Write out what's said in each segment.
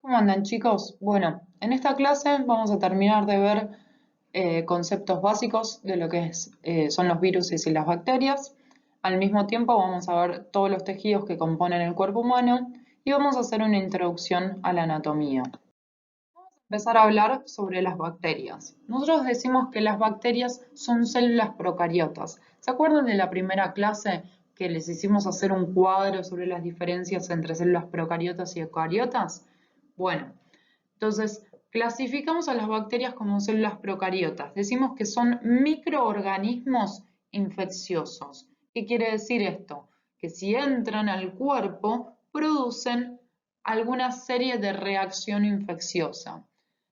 ¿Cómo andan, chicos? Bueno, en esta clase vamos a terminar de ver conceptos básicos de lo que son los virus y las bacterias. Al mismo tiempo vamos a ver todos los tejidos que componen el cuerpo humano y vamos a hacer una introducción a la anatomía. Empezar a hablar sobre las bacterias. Nosotros decimos que las bacterias son células procariotas. ¿Se acuerdan de la primera clase que les hicimos hacer un cuadro sobre las diferencias entre células procariotas y eucariotas? Bueno, entonces clasificamos a las bacterias como células procariotas. Decimos que son microorganismos infecciosos. ¿Qué quiere decir esto? Que si entran al cuerpo producen alguna serie de reacción infecciosa.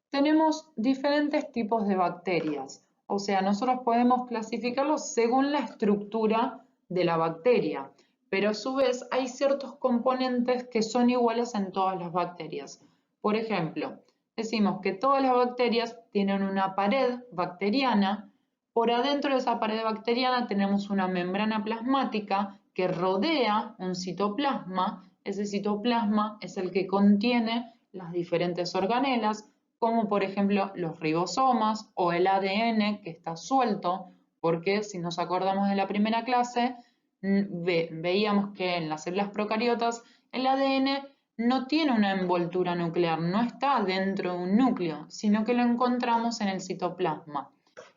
Tenemos diferentes tipos de bacterias, o sea, nosotros podemos clasificarlos según la estructura de la bacteria, pero a su vez hay ciertos componentes que son iguales en todas las bacterias. Por ejemplo, decimos que todas las bacterias tienen una pared bacteriana. Por adentro de esa pared bacteriana tenemos una membrana plasmática que rodea un citoplasma. Ese citoplasma es el que contiene las diferentes organelas, como por ejemplo los ribosomas o el ADN que está suelto, porque si nos acordamos de la primera clase, veíamos que en las células procariotas el ADN no tiene una envoltura nuclear, no está dentro de un núcleo, sino que lo encontramos en el citoplasma.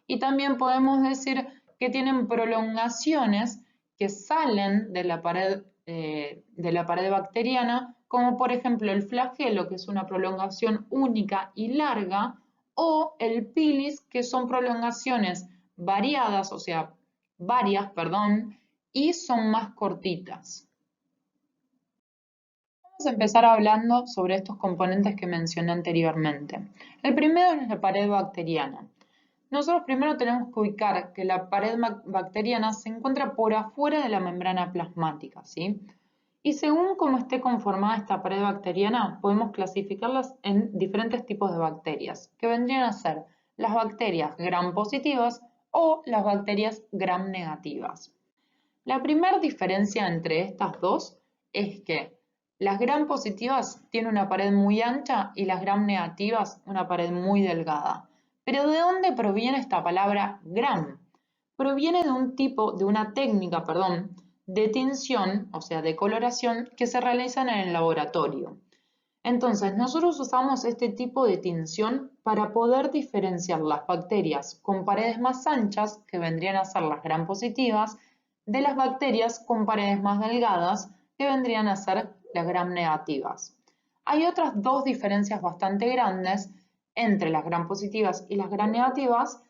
Y también podemos decir que tienen prolongaciones que salen de la pared bacteriana, como por ejemplo el flagelo, que es una prolongación única y larga, o el pilis, que son prolongaciones variadas, o sea, varias, perdón, y son más cortitas. Vamos a empezar hablando sobre estos componentes que mencioné anteriormente. El primero es la pared bacteriana. Nosotros primero tenemos que ubicar que la pared bacteriana se encuentra por afuera de la membrana plasmática, ¿sí? Y según cómo esté conformada esta pared bacteriana, podemos clasificarlas en diferentes tipos de bacterias, que vendrían a ser las bacterias gram positivas o las bacterias gram negativas. La primera diferencia entre estas dos es que las gram positivas tienen una pared muy ancha y las gram negativas una pared muy delgada. Pero ¿de dónde proviene esta palabra gram? Proviene de una técnica, perdón, de tinción, o sea, de coloración, que se realiza en el laboratorio. Entonces, nosotros usamos este tipo de tinción para poder diferenciar las bacterias con paredes más anchas, que vendrían a ser las gram positivas, de las bacterias con paredes más delgadas, que vendrían a ser las gram negativas. Hay otras dos diferencias bastante grandes entre las gram positivas y las gram negativas.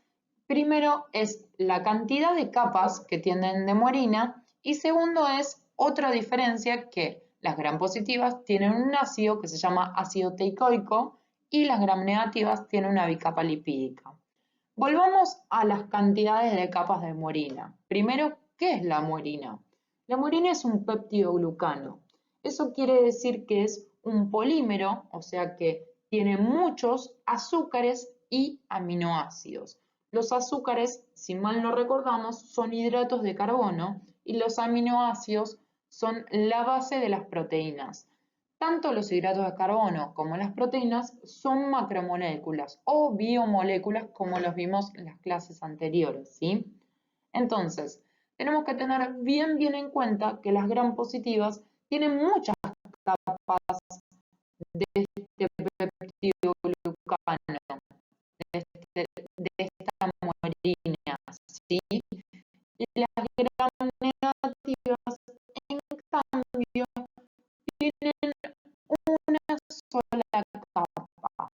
Primero es la cantidad de capas que tienen de muerina y segundo es otra diferencia que las gram positivas tienen un ácido que se llama ácido teicoico y las gram negativas tienen una bicapa lipídica. Volvamos a las cantidades de capas de muerina. Primero, ¿qué es la muerina? La muerina es un peptidoglucano. Eso quiere decir que es un polímero, o sea que tiene muchos azúcares y aminoácidos. Los azúcares, si mal no recordamos, son hidratos de carbono y los aminoácidos son la base de las proteínas. Tanto los hidratos de carbono como las proteínas son macromoléculas o biomoléculas como los vimos en las clases anteriores, ¿sí? Entonces, tenemos que tener bien en cuenta que las gram positivas tienen muchas capas de este peptidoglucano, de esta muerina, ¿sí? Y las gram negativas, en cambio, tienen una sola capa.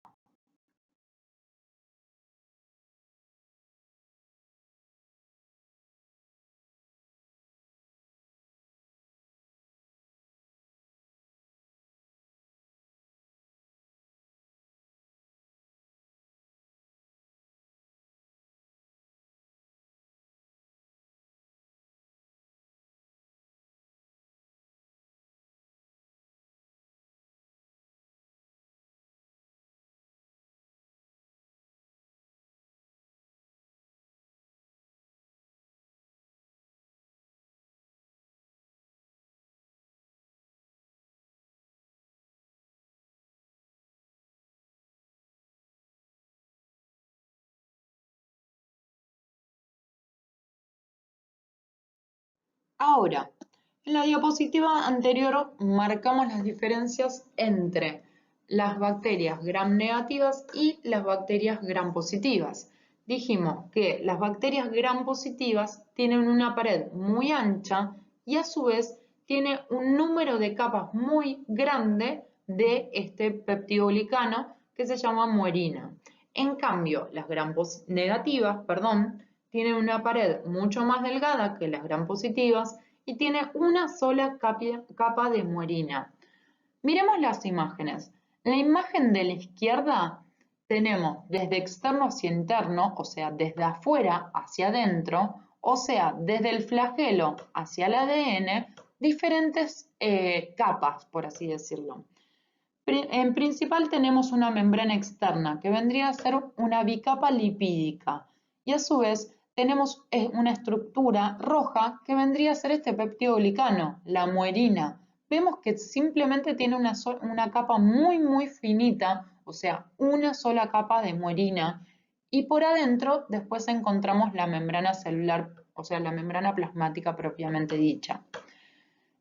Ahora, en la diapositiva anterior marcamos las diferencias entre las bacterias gram negativas y las bacterias gram positivas. Dijimos que las bacterias gram positivas tienen una pared muy ancha y a su vez tiene un número de capas muy grande de este peptidoglicano que se llama muerina. En cambio, las gram negativas, tienen una pared mucho más delgada que las gram positivas y tiene una sola capa de muerina. Miremos las imágenes. En la imagen de la izquierda tenemos desde externo hacia interno, o sea, desde afuera hacia adentro, o sea, desde el flagelo hacia el ADN, diferentes capas, por así decirlo. En principal tenemos una membrana externa que vendría a ser una bicapa lipídica y a su vez tenemos una estructura roja que vendría a ser este peptidoglicano, la muerina. Vemos que simplemente tiene una capa muy finita, o sea, una sola capa de muerina y por adentro después encontramos la membrana celular, o sea, la membrana plasmática propiamente dicha.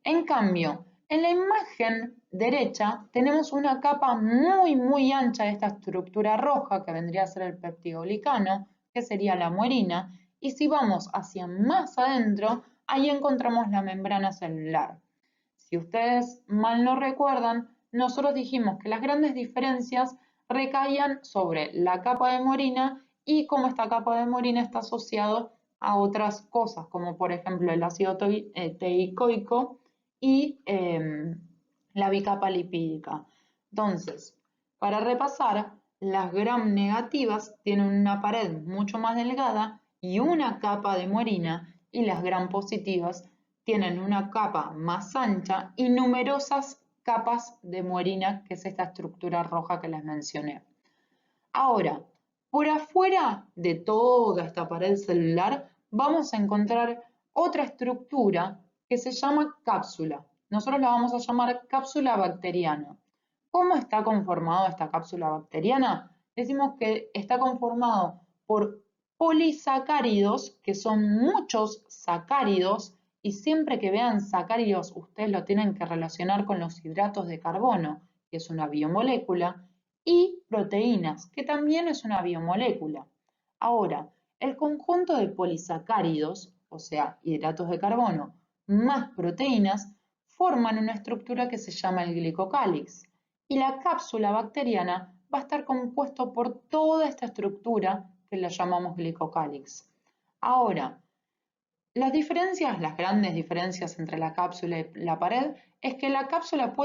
En cambio, en la imagen derecha tenemos una capa muy ancha de esta estructura roja que vendría a ser el peptidoglicano, que sería la muerina, y si vamos hacia más adentro, ahí encontramos la membrana celular. Si ustedes mal no recuerdan, nosotros dijimos que las grandes diferencias recaían sobre la capa de muerina y cómo esta capa de muerina está asociado a otras cosas, como por ejemplo el ácido teicoico y la bicapa lipídica. Entonces, para repasar, las gram negativas tienen una pared mucho más delgada y una capa de muerina, y las gram positivas tienen una capa más ancha y numerosas capas de muerina, que es esta estructura roja que les mencioné. Ahora, por afuera de toda esta pared celular vamos a encontrar otra estructura que se llama cápsula. Nosotros la vamos a llamar cápsula bacteriana. ¿Cómo está conformada esta cápsula bacteriana? Decimos que está conformado por polisacáridos, que son muchos sacáridos, y siempre que vean sacáridos ustedes lo tienen que relacionar con los hidratos de carbono, que es una biomolécula, y proteínas, que también es una biomolécula. Ahora, el conjunto de polisacáridos, o sea, hidratos de carbono, más proteínas, forman una estructura que se llama el glicocálix. Y la cápsula bacteriana va a estar compuesto por toda esta estructura que la llamamos glicocálix. Ahora, las grandes diferencias entre la cápsula y la pared es que la cápsula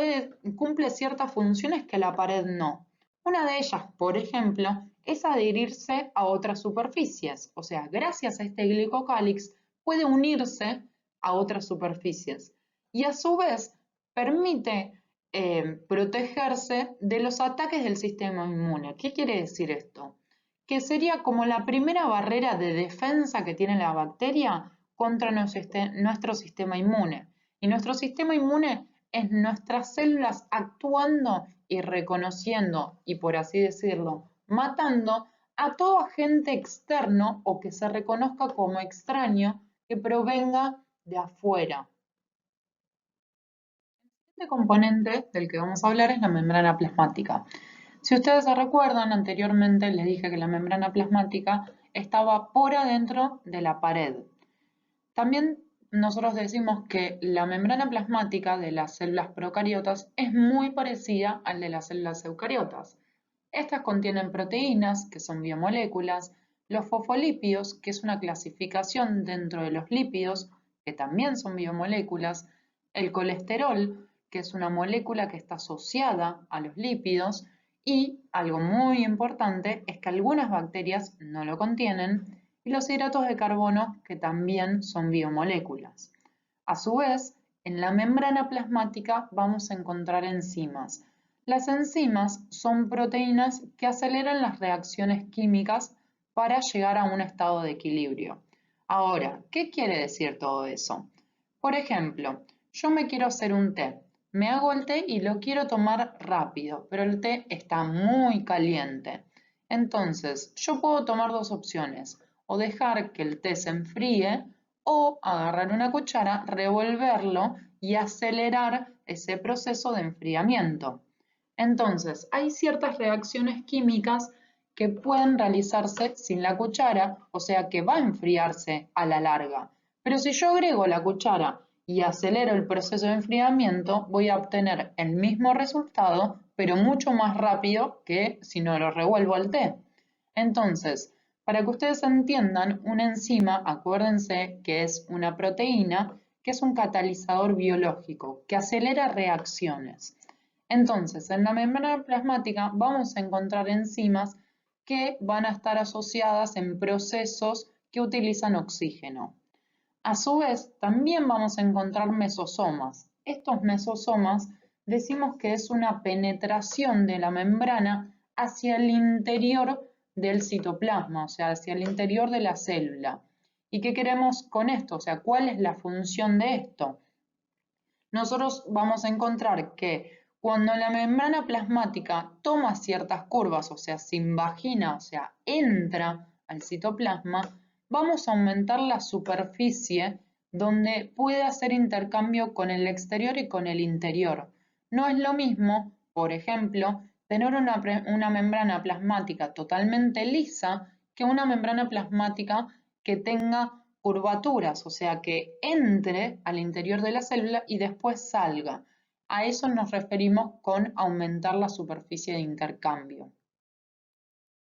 cumple ciertas funciones que la pared no. Una de ellas, por ejemplo, es adherirse a otras superficies, o sea, gracias a este glicocálix puede unirse a otras superficies y a su vez permite protegerse de los ataques del sistema inmune. ¿Qué quiere decir esto? Que sería como la primera barrera de defensa que tiene la bacteria contra nuestro sistema inmune. Y nuestro sistema inmune es nuestras células actuando y reconociendo y, por así decirlo, matando a todo agente externo o que se reconozca como extraño que provenga de afuera. Este componente del que vamos a hablar es la membrana plasmática. Si ustedes se recuerdan, anteriormente les dije que la membrana plasmática estaba por adentro de la pared. También nosotros decimos que la membrana plasmática de las células procariotas es muy parecida al de las células eucariotas. Estas contienen proteínas, que son biomoléculas, los fosfolípidos, que es una clasificación dentro de los lípidos, que también son biomoléculas, el colesterol, que es una molécula que está asociada a los lípidos, y algo muy importante es que algunas bacterias no lo contienen, y los hidratos de carbono, que también son biomoléculas. A su vez, en la membrana plasmática vamos a encontrar enzimas. Las enzimas son proteínas que aceleran las reacciones químicas para llegar a un estado de equilibrio. Ahora, ¿qué quiere decir todo eso? Por ejemplo, yo me quiero hacer un té. Me hago el té y lo quiero tomar rápido, pero el té está muy caliente. Entonces, yo puedo tomar dos opciones, o dejar que el té se enfríe o agarrar una cuchara, revolverlo y acelerar ese proceso de enfriamiento. Entonces, hay ciertas reacciones químicas que pueden realizarse sin la cuchara, o sea que va a enfriarse a la larga. Pero si yo agrego la cuchara y acelero el proceso de enfriamiento, voy a obtener el mismo resultado, pero mucho más rápido que si no lo revuelvo al té. Entonces, para que ustedes entiendan, una enzima, acuérdense que es una proteína, que es un catalizador biológico, que acelera reacciones. Entonces, en la membrana plasmática vamos a encontrar enzimas que van a estar asociadas en procesos que utilizan oxígeno. A su vez, también vamos a encontrar mesosomas. Estos mesosomas decimos que es una penetración de la membrana hacia el interior del citoplasma, o sea, hacia el interior de la célula. ¿Y qué queremos con esto? O sea, ¿cuál es la función de esto? Nosotros vamos a encontrar que cuando la membrana plasmática toma ciertas curvas, o sea, se invagina, o sea, entra al citoplasma, vamos a aumentar la superficie donde puede hacer intercambio con el exterior y con el interior. No es lo mismo, por ejemplo, tener una membrana plasmática totalmente lisa que una membrana plasmática que tenga curvaturas, o sea, que entre al interior de la célula y después salga. A eso nos referimos con aumentar la superficie de intercambio.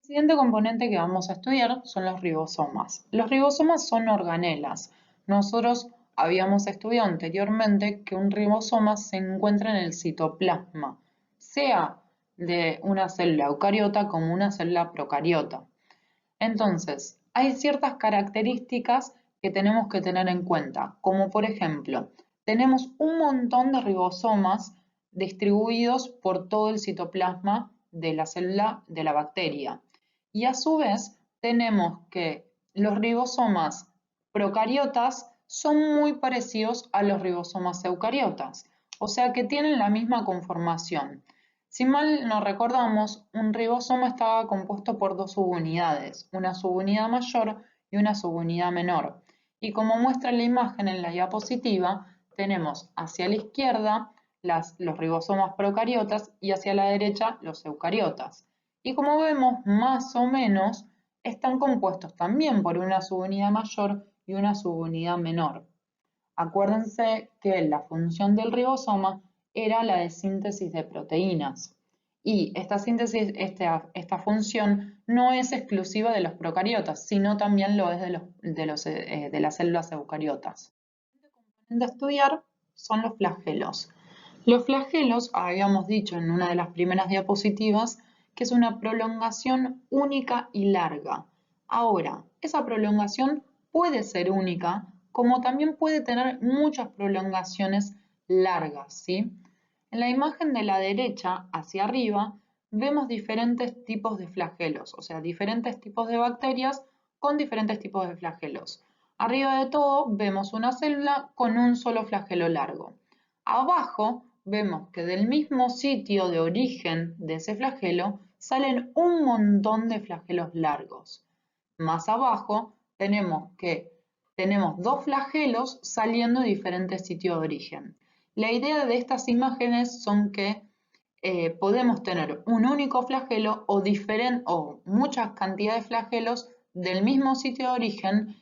El siguiente componente que vamos a estudiar son los ribosomas. Los ribosomas son organelas. Nosotros habíamos estudiado anteriormente que un ribosoma se encuentra en el citoplasma, sea de una célula eucariota como una célula procariota. Entonces, hay ciertas características que tenemos que tener en cuenta, como por ejemplo, tenemos un montón de ribosomas distribuidos por todo el citoplasma de la célula de la bacteria. Y a su vez, tenemos que los ribosomas procariotas son muy parecidos a los ribosomas eucariotas, o sea que tienen la misma conformación. Si mal no recordamos, un ribosoma estaba compuesto por dos subunidades, una subunidad mayor y una subunidad menor. Y como muestra la imagen en la diapositiva, tenemos hacia la izquierda los ribosomas procariotas y hacia la derecha los eucariotas. Y como vemos, más o menos, están compuestos también por una subunidad mayor y una subunidad menor. Acuérdense que la función del ribosoma era la de síntesis de proteínas. Y esta síntesis, esta función no es exclusiva de los procariotas, sino también lo es de las células eucariotas. El siguiente componente a estudiar son los flagelos. Los flagelos, habíamos dicho en una de las primeras diapositivas, que es una prolongación única y larga. Ahora, esa prolongación puede ser única, como también puede tener muchas prolongaciones largas, ¿sí? En la imagen de la derecha hacia arriba vemos diferentes tipos de flagelos, o sea, diferentes tipos de bacterias con diferentes tipos de flagelos. Arriba de todo vemos una célula con un solo flagelo largo. Abajo vemos que del mismo sitio de origen de ese flagelo salen un montón de flagelos largos. Más abajo tenemos dos flagelos saliendo de diferentes sitios de origen. La idea de estas imágenes son que podemos tener un único flagelo o muchas cantidades de flagelos del mismo sitio de origen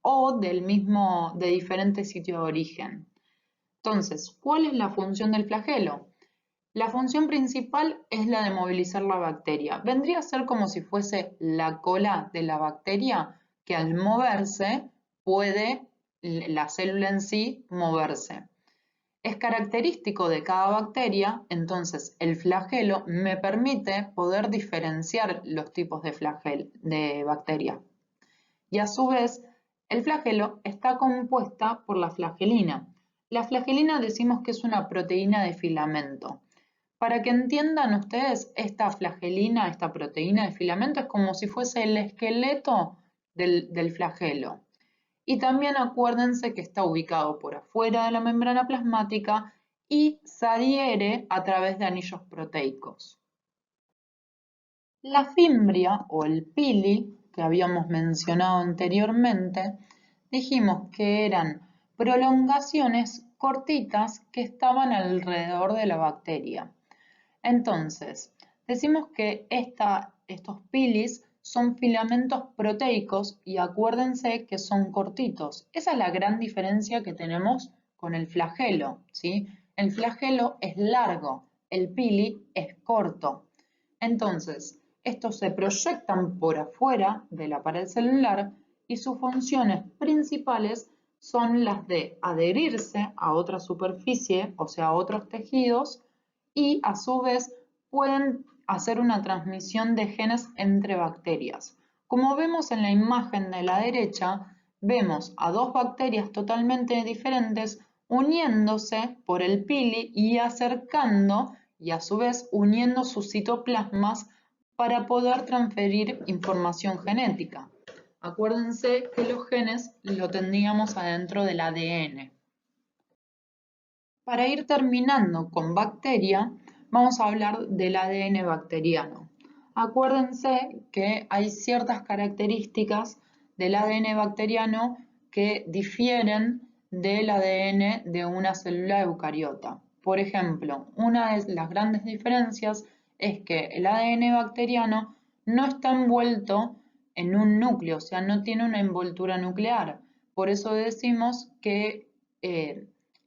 o de diferentes sitios de origen. Entonces, ¿cuál es la función del flagelo? La función principal es la de movilizar la bacteria. Vendría a ser como si fuese la cola de la bacteria que al moverse puede la célula en sí moverse. Es característico de cada bacteria, entonces el flagelo me permite poder diferenciar los tipos de bacteria. Y a su vez, el flagelo está compuesta por la flagelina. La flagelina decimos que es una proteína de filamento. Para que entiendan ustedes, esta flagelina, esta proteína de filamento es como si fuese el esqueleto del flagelo. Y también acuérdense que está ubicado por afuera de la membrana plasmática y se adhiere a través de anillos proteicos. La fimbria o el pili, que habíamos mencionado anteriormente, Dijimos que eran prolongaciones cortitas que estaban alrededor de la bacteria. Entonces, decimos que estos pilis son filamentos proteicos y acuérdense que son cortitos. Esa es la gran diferencia que tenemos con el flagelo, ¿sí? El flagelo es largo, el pili es corto. Entonces, estos se proyectan por afuera de la pared celular y sus funciones principales son las de adherirse a otra superficie, o sea, a otros tejidos, y a su vez pueden hacer una transmisión de genes entre bacterias. Como vemos en la imagen de la derecha, vemos a dos bacterias totalmente diferentes uniéndose por el pili y acercando y a su vez uniendo sus citoplasmas para poder transferir información genética. Acuérdense que los genes los tendríamos adentro del ADN. Para ir terminando con bacteria, vamos a hablar del ADN bacteriano. Acuérdense que hay ciertas características del ADN bacteriano que difieren del ADN de una célula eucariota. Por ejemplo, una de las grandes diferencias es que el ADN bacteriano no está envuelto en un núcleo, o sea, no tiene una envoltura nuclear. Por eso decimos que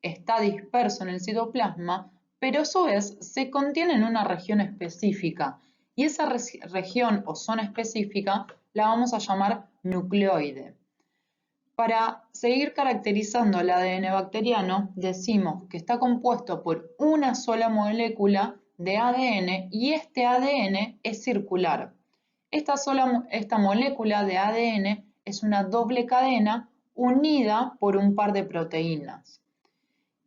está disperso en el citoplasma, pero a su vez se contiene en una región específica. Y esa región o zona específica la vamos a llamar nucleoide. Para seguir caracterizando el ADN bacteriano, decimos que está compuesto por una sola molécula de ADN y este ADN es circular. Esta molécula de ADN es una doble cadena unida por un par de proteínas.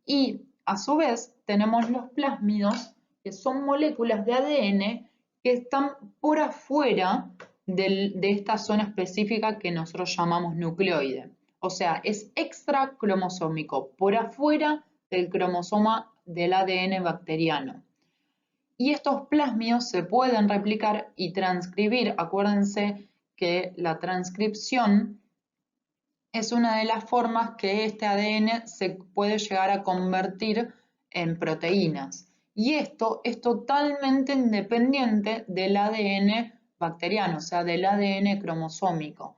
Y a su vez tenemos los plásmidos, que son moléculas de ADN que están por afuera de esta zona específica que nosotros llamamos nucleoide. O sea, es extracromosómico, por afuera del cromosoma del ADN bacteriano. Y estos plásmidos se pueden replicar y transcribir. Acuérdense que la transcripción es una de las formas que este ADN se puede llegar a convertir en proteínas. Y esto es totalmente independiente del ADN bacteriano, o sea, del ADN cromosómico.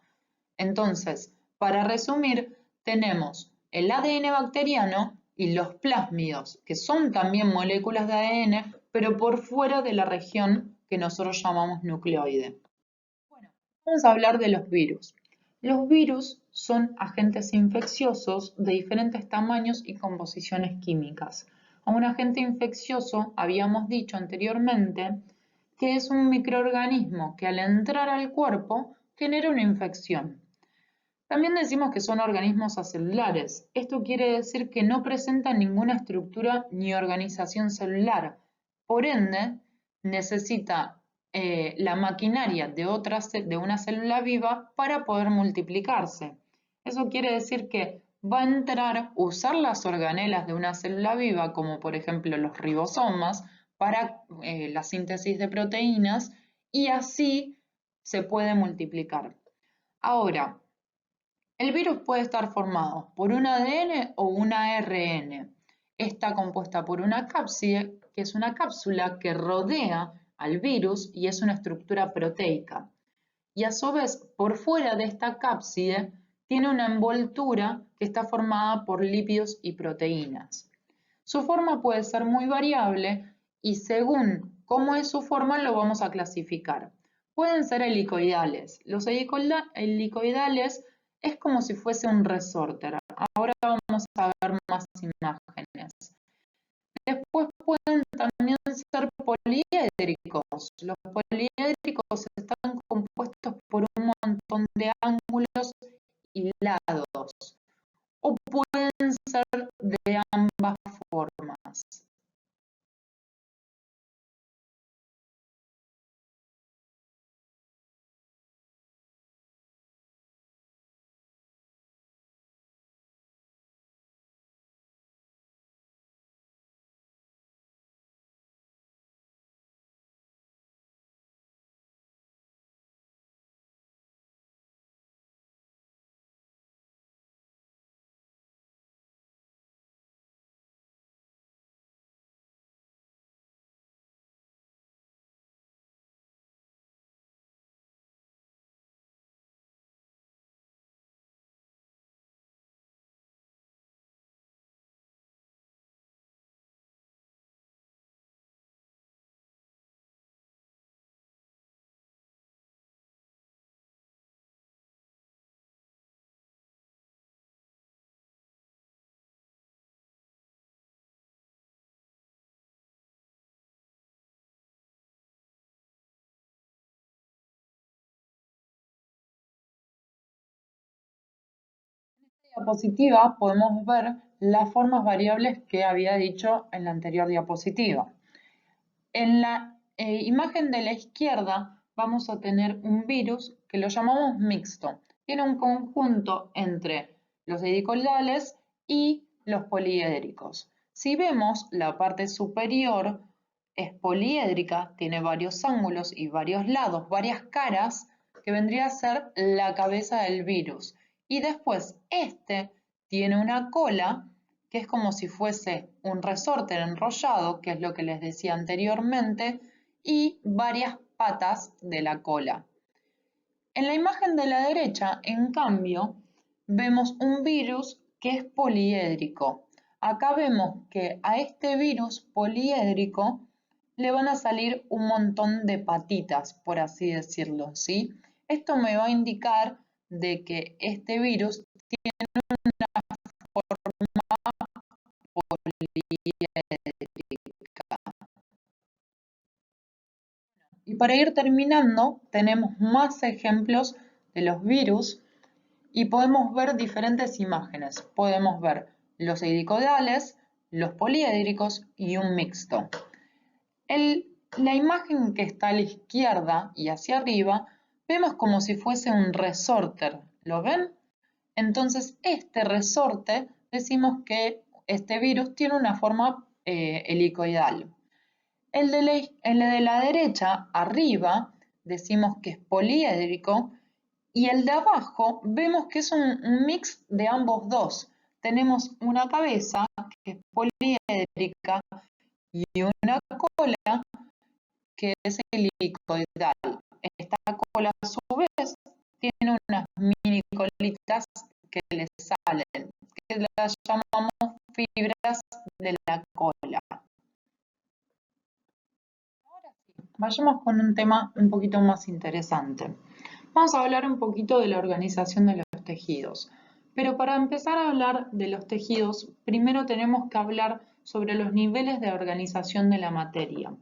Entonces, para resumir, tenemos el ADN bacteriano y los plásmidos, que son también moléculas de ADN, pero por fuera de la región que nosotros llamamos nucleoide. Bueno, vamos a hablar de los virus. Los virus son agentes infecciosos de diferentes tamaños y composiciones químicas. A un agente infeccioso habíamos dicho anteriormente que es un microorganismo que al entrar al cuerpo genera una infección. También decimos que son organismos acelulares. Esto quiere decir que no presentan ninguna estructura ni organización celular. Por ende, necesita la maquinaria de una célula viva para poder multiplicarse. Eso quiere decir que va a entrar, usar las organelas de una célula viva, como por ejemplo los ribosomas, para la síntesis de proteínas y así se puede multiplicar. Ahora, el virus puede estar formado por un ADN o un ARN. Está compuesta por una cápside, que es una cápsula que rodea al virus y es una estructura proteica. Y a su vez, por fuera de esta cápside, tiene una envoltura que está formada por lípidos y proteínas. Su forma puede ser muy variable y según cómo es su forma lo vamos a clasificar. Pueden ser helicoidales. Los helicoidales es como si fuese un resorte. Ahora vamos a ver más imágenes. Después pueden también ser poliédricos. Los poliédricos están compuestos por un montón de ángulos y lados. O pueden ser de ambas formas. diapositiva podemos ver las formas variables que había dicho en la anterior diapositiva. En la imagen de la izquierda vamos a tener un virus que lo llamamos mixto. Tiene un conjunto entre los helicoidales y los poliédricos. Si vemos, la parte superior es poliédrica, tiene varios ángulos y varios lados, varias caras, que vendría a ser la cabeza del virus. Y después este tiene una cola que es como si fuese un resorte enrollado, que es lo que les decía anteriormente, y varias patas de la cola. En la imagen de la derecha, en cambio, vemos un virus que es poliédrico. Acá vemos que a este virus poliédrico le van a salir un montón de patitas, por así decirlo, ¿sí? Esto me va a indicar de que este virus tiene una forma poliédrica. Y para ir terminando, tenemos más ejemplos de los virus y podemos ver diferentes imágenes. Podemos ver los helicoidales, los poliédricos y un mixto. La imagen que está a la izquierda y hacia arriba, vemos como si fuese un resorte. ¿Lo ven? Entonces, este resorte, decimos que este virus tiene una forma helicoidal. El de la derecha, arriba, decimos que es poliédrico, y el de abajo vemos que es un mix de ambos dos. Tenemos una cabeza que es poliédrica y una cola que es helicoidal. Esta cola a su vez tiene unas mini colitas que le salen, que las llamamos fibras de la cola. Ahora sí, vayamos con un tema un poquito más interesante. Vamos a hablar un poquito de la organización de los tejidos. Pero para empezar a hablar de los tejidos, primero tenemos que hablar sobre los niveles de organización de la materia.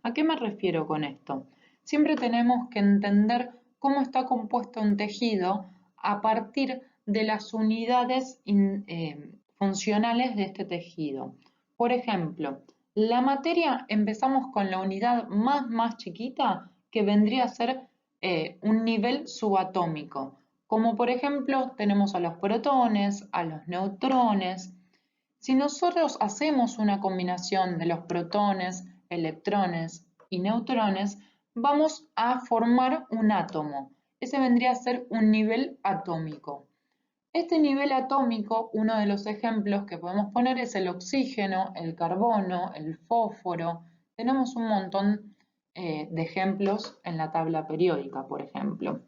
¿A qué me refiero con esto? Siempre tenemos que entender cómo está compuesto un tejido a partir de las unidades funcionales de este tejido. Por ejemplo, la materia empezamos con la unidad más chiquita que vendría a ser un nivel subatómico, como por ejemplo tenemos a los protones, a los neutrones. Si nosotros hacemos una combinación de los protones, electrones y neutrones, vamos a formar un átomo. Ese vendría a ser un nivel atómico. Este nivel atómico, uno de los ejemplos que podemos poner es el oxígeno, el carbono, el fósforo. Tenemos un montón de ejemplos en la tabla periódica, por ejemplo.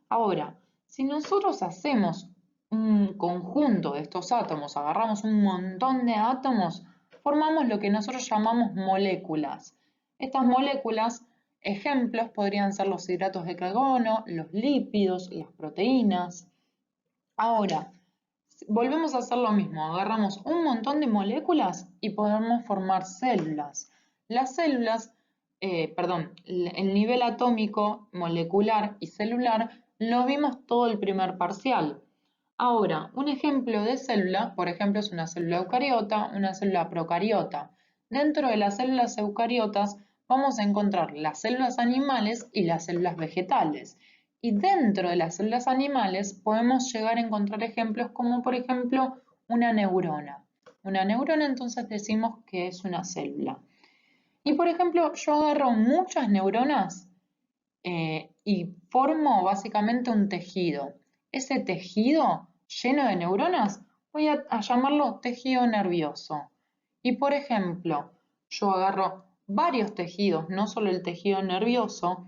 Ahora, si nosotros hacemos un conjunto de estos átomos, agarramos un montón de átomos, formamos lo que nosotros llamamos moléculas. Estas moléculas, ejemplos, podrían ser los hidratos de carbono, los lípidos, las proteínas. Ahora, volvemos a hacer lo mismo, agarramos un montón de moléculas y podemos formar células. Las células, el nivel atómico, molecular y celular lo vimos todo el primer parcial. Ahora, un ejemplo de célula, por ejemplo, es una célula eucariota, una célula procariota. Dentro de las células eucariotas vamos a encontrar las células animales y las células vegetales. Y dentro de las células animales podemos llegar a encontrar ejemplos como por ejemplo una neurona. Una neurona entonces decimos que es una célula. Y por ejemplo yo agarro muchas neuronas y formo básicamente un tejido. Ese tejido lleno de neuronas voy a llamarlo tejido nervioso. Y por ejemplo yo agarro varios tejidos, no solo el tejido nervioso,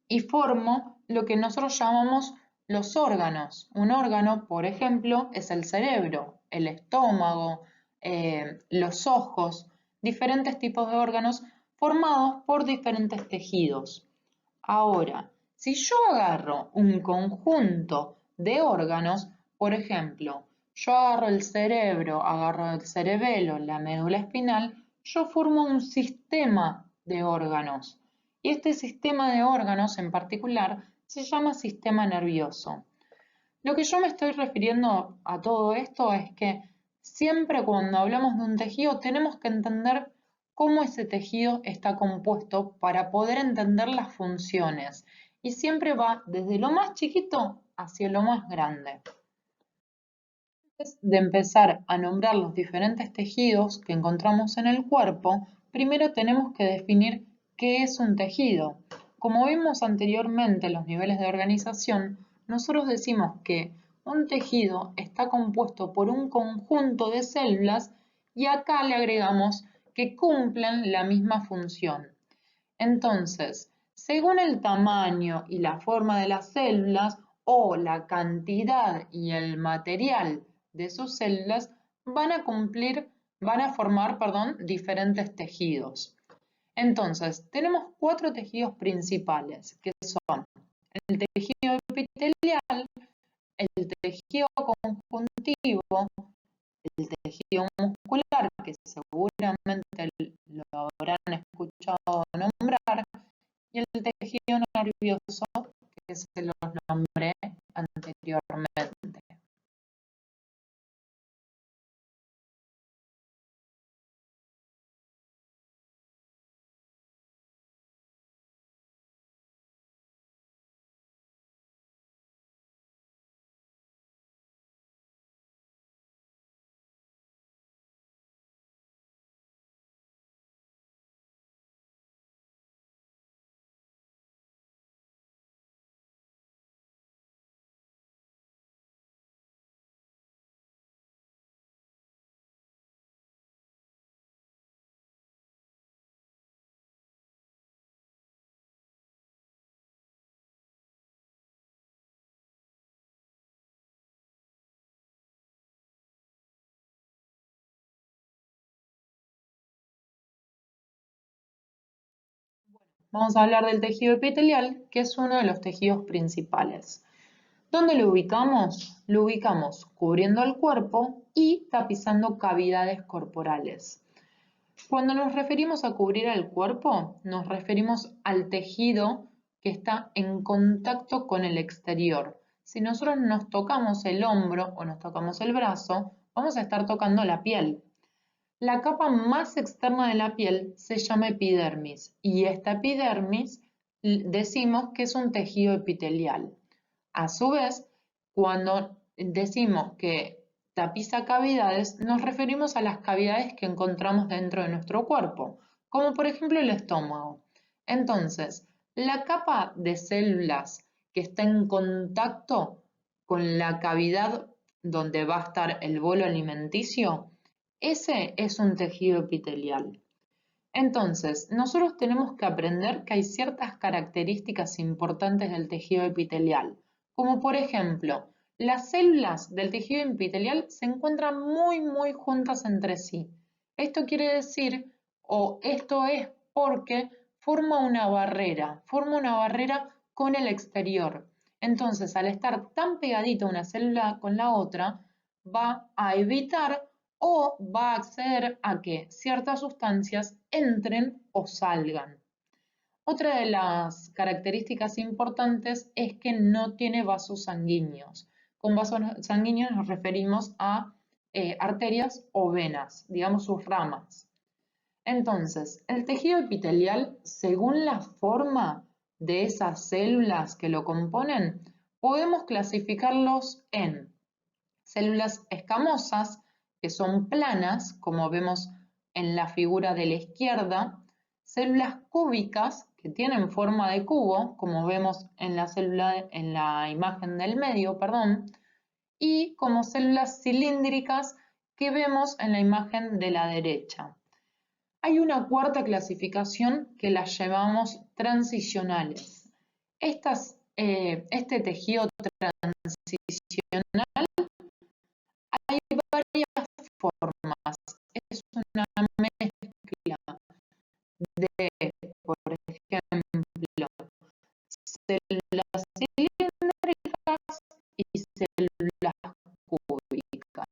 y formo lo que nosotros llamamos los órganos. Un órgano, por ejemplo, es el cerebro, el estómago, los ojos, diferentes tipos de órganos formados por diferentes tejidos. Ahora, si yo agarro un conjunto de órganos, por ejemplo, yo agarro el cerebro, agarro el cerebelo, la médula espinal, yo formo un sistema de órganos. Y este sistema de órganos en particular se llama sistema nervioso. Lo que yo me estoy refiriendo a todo esto es que siempre cuando hablamos de un tejido tenemos que entender cómo ese tejido está compuesto para poder entender las funciones y siempre va desde lo más chiquito hacia lo más grande. Antes de empezar a nombrar los diferentes tejidos que encontramos en el cuerpo, primero tenemos que definir qué es un tejido. Como vimos anteriormente en los niveles de organización, nosotros decimos que un tejido está compuesto por un conjunto de células y acá le agregamos que cumplen la misma función. Entonces, según el tamaño y la forma de las células o la cantidad y el material de sus células, van a formar, diferentes tejidos. Entonces, tenemos cuatro tejidos principales, que son el tejido epitelial, el tejido conjuntivo, el tejido muscular, que seguramente lo habrán escuchado nombrar, y el tejido nervioso, que se los nombré anteriormente. Vamos a hablar del tejido epitelial, que es uno de los tejidos principales. ¿Dónde lo ubicamos? Lo ubicamos cubriendo el cuerpo y tapizando cavidades corporales. Cuando nos referimos a cubrir el cuerpo, nos referimos al tejido que está en contacto con el exterior. Si nosotros nos tocamos el hombro o nos tocamos el brazo, vamos a estar tocando la piel. La capa más externa de la piel se llama epidermis y esta epidermis decimos que es un tejido epitelial. A su vez, cuando decimos que tapiza cavidades, nos referimos a las cavidades que encontramos dentro de nuestro cuerpo, como por ejemplo el estómago. Entonces, la capa de células que está en contacto con la cavidad donde va a estar el bolo alimenticio, ese es un tejido epitelial. Entonces, nosotros tenemos que aprender que hay ciertas características importantes del tejido epitelial, como por ejemplo, las células del tejido epitelial se encuentran muy juntas entre sí. Esto quiere decir, o esto es porque forma una barrera con el exterior. Entonces, al estar tan pegadita una célula con la otra, va a evitar o va a acceder a que ciertas sustancias entren o salgan. Otra de las características importantes es que no tiene vasos sanguíneos. Con vasos sanguíneos nos referimos a arterias o venas, digamos sus ramas. Entonces, el tejido epitelial, según la forma de esas células que lo componen, podemos clasificarlos en células escamosas, que son planas, como vemos en la figura de la izquierda, células cúbicas, que tienen forma de cubo, como vemos en en la imagen del medio, y como células cilíndricas que vemos en la imagen de la derecha. Hay una cuarta clasificación que las llamamos transicionales. Este tejido transicional hay varias formas. Es una mezcla de, por ejemplo, células cilíndricas y células cúbicas.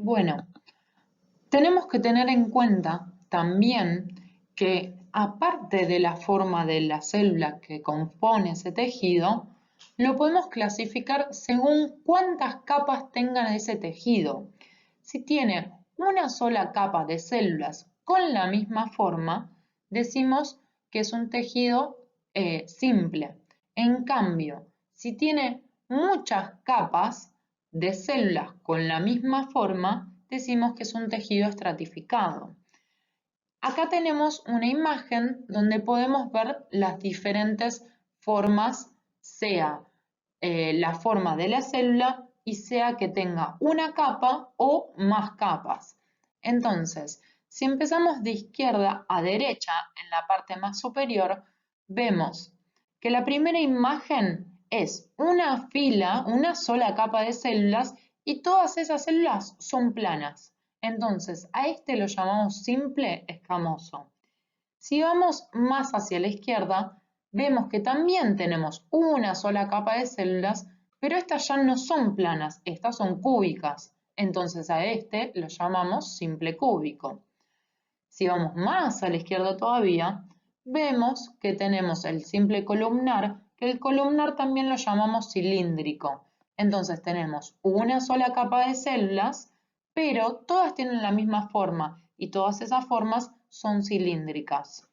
Bueno, tenemos que tener en cuenta también que aparte de la forma de la célula que compone ese tejido, lo podemos clasificar según cuántas capas tenga ese tejido. Si tiene una sola capa de células con la misma forma, decimos que es un tejido simple. En cambio, si tiene muchas capas de células con la misma forma, decimos que es un tejido estratificado. Acá tenemos una imagen donde podemos ver las diferentes formas, sea la forma de la célula y sea que tenga una capa o más capas. Entonces, si empezamos de izquierda a derecha en la parte más superior, vemos que la primera imagen es una fila, una sola capa de células y todas esas células son planas. Entonces, a este lo llamamos simple escamoso. Si vamos más hacia la izquierda, vemos que también tenemos una sola capa de células, pero estas ya no son planas, estas son cúbicas. Entonces a este lo llamamos simple cúbico. Si vamos más a la izquierda todavía, vemos que tenemos el simple columnar, que el columnar también lo llamamos cilíndrico. Entonces tenemos una sola capa de células, pero todas tienen la misma forma y todas esas formas son cilíndricas.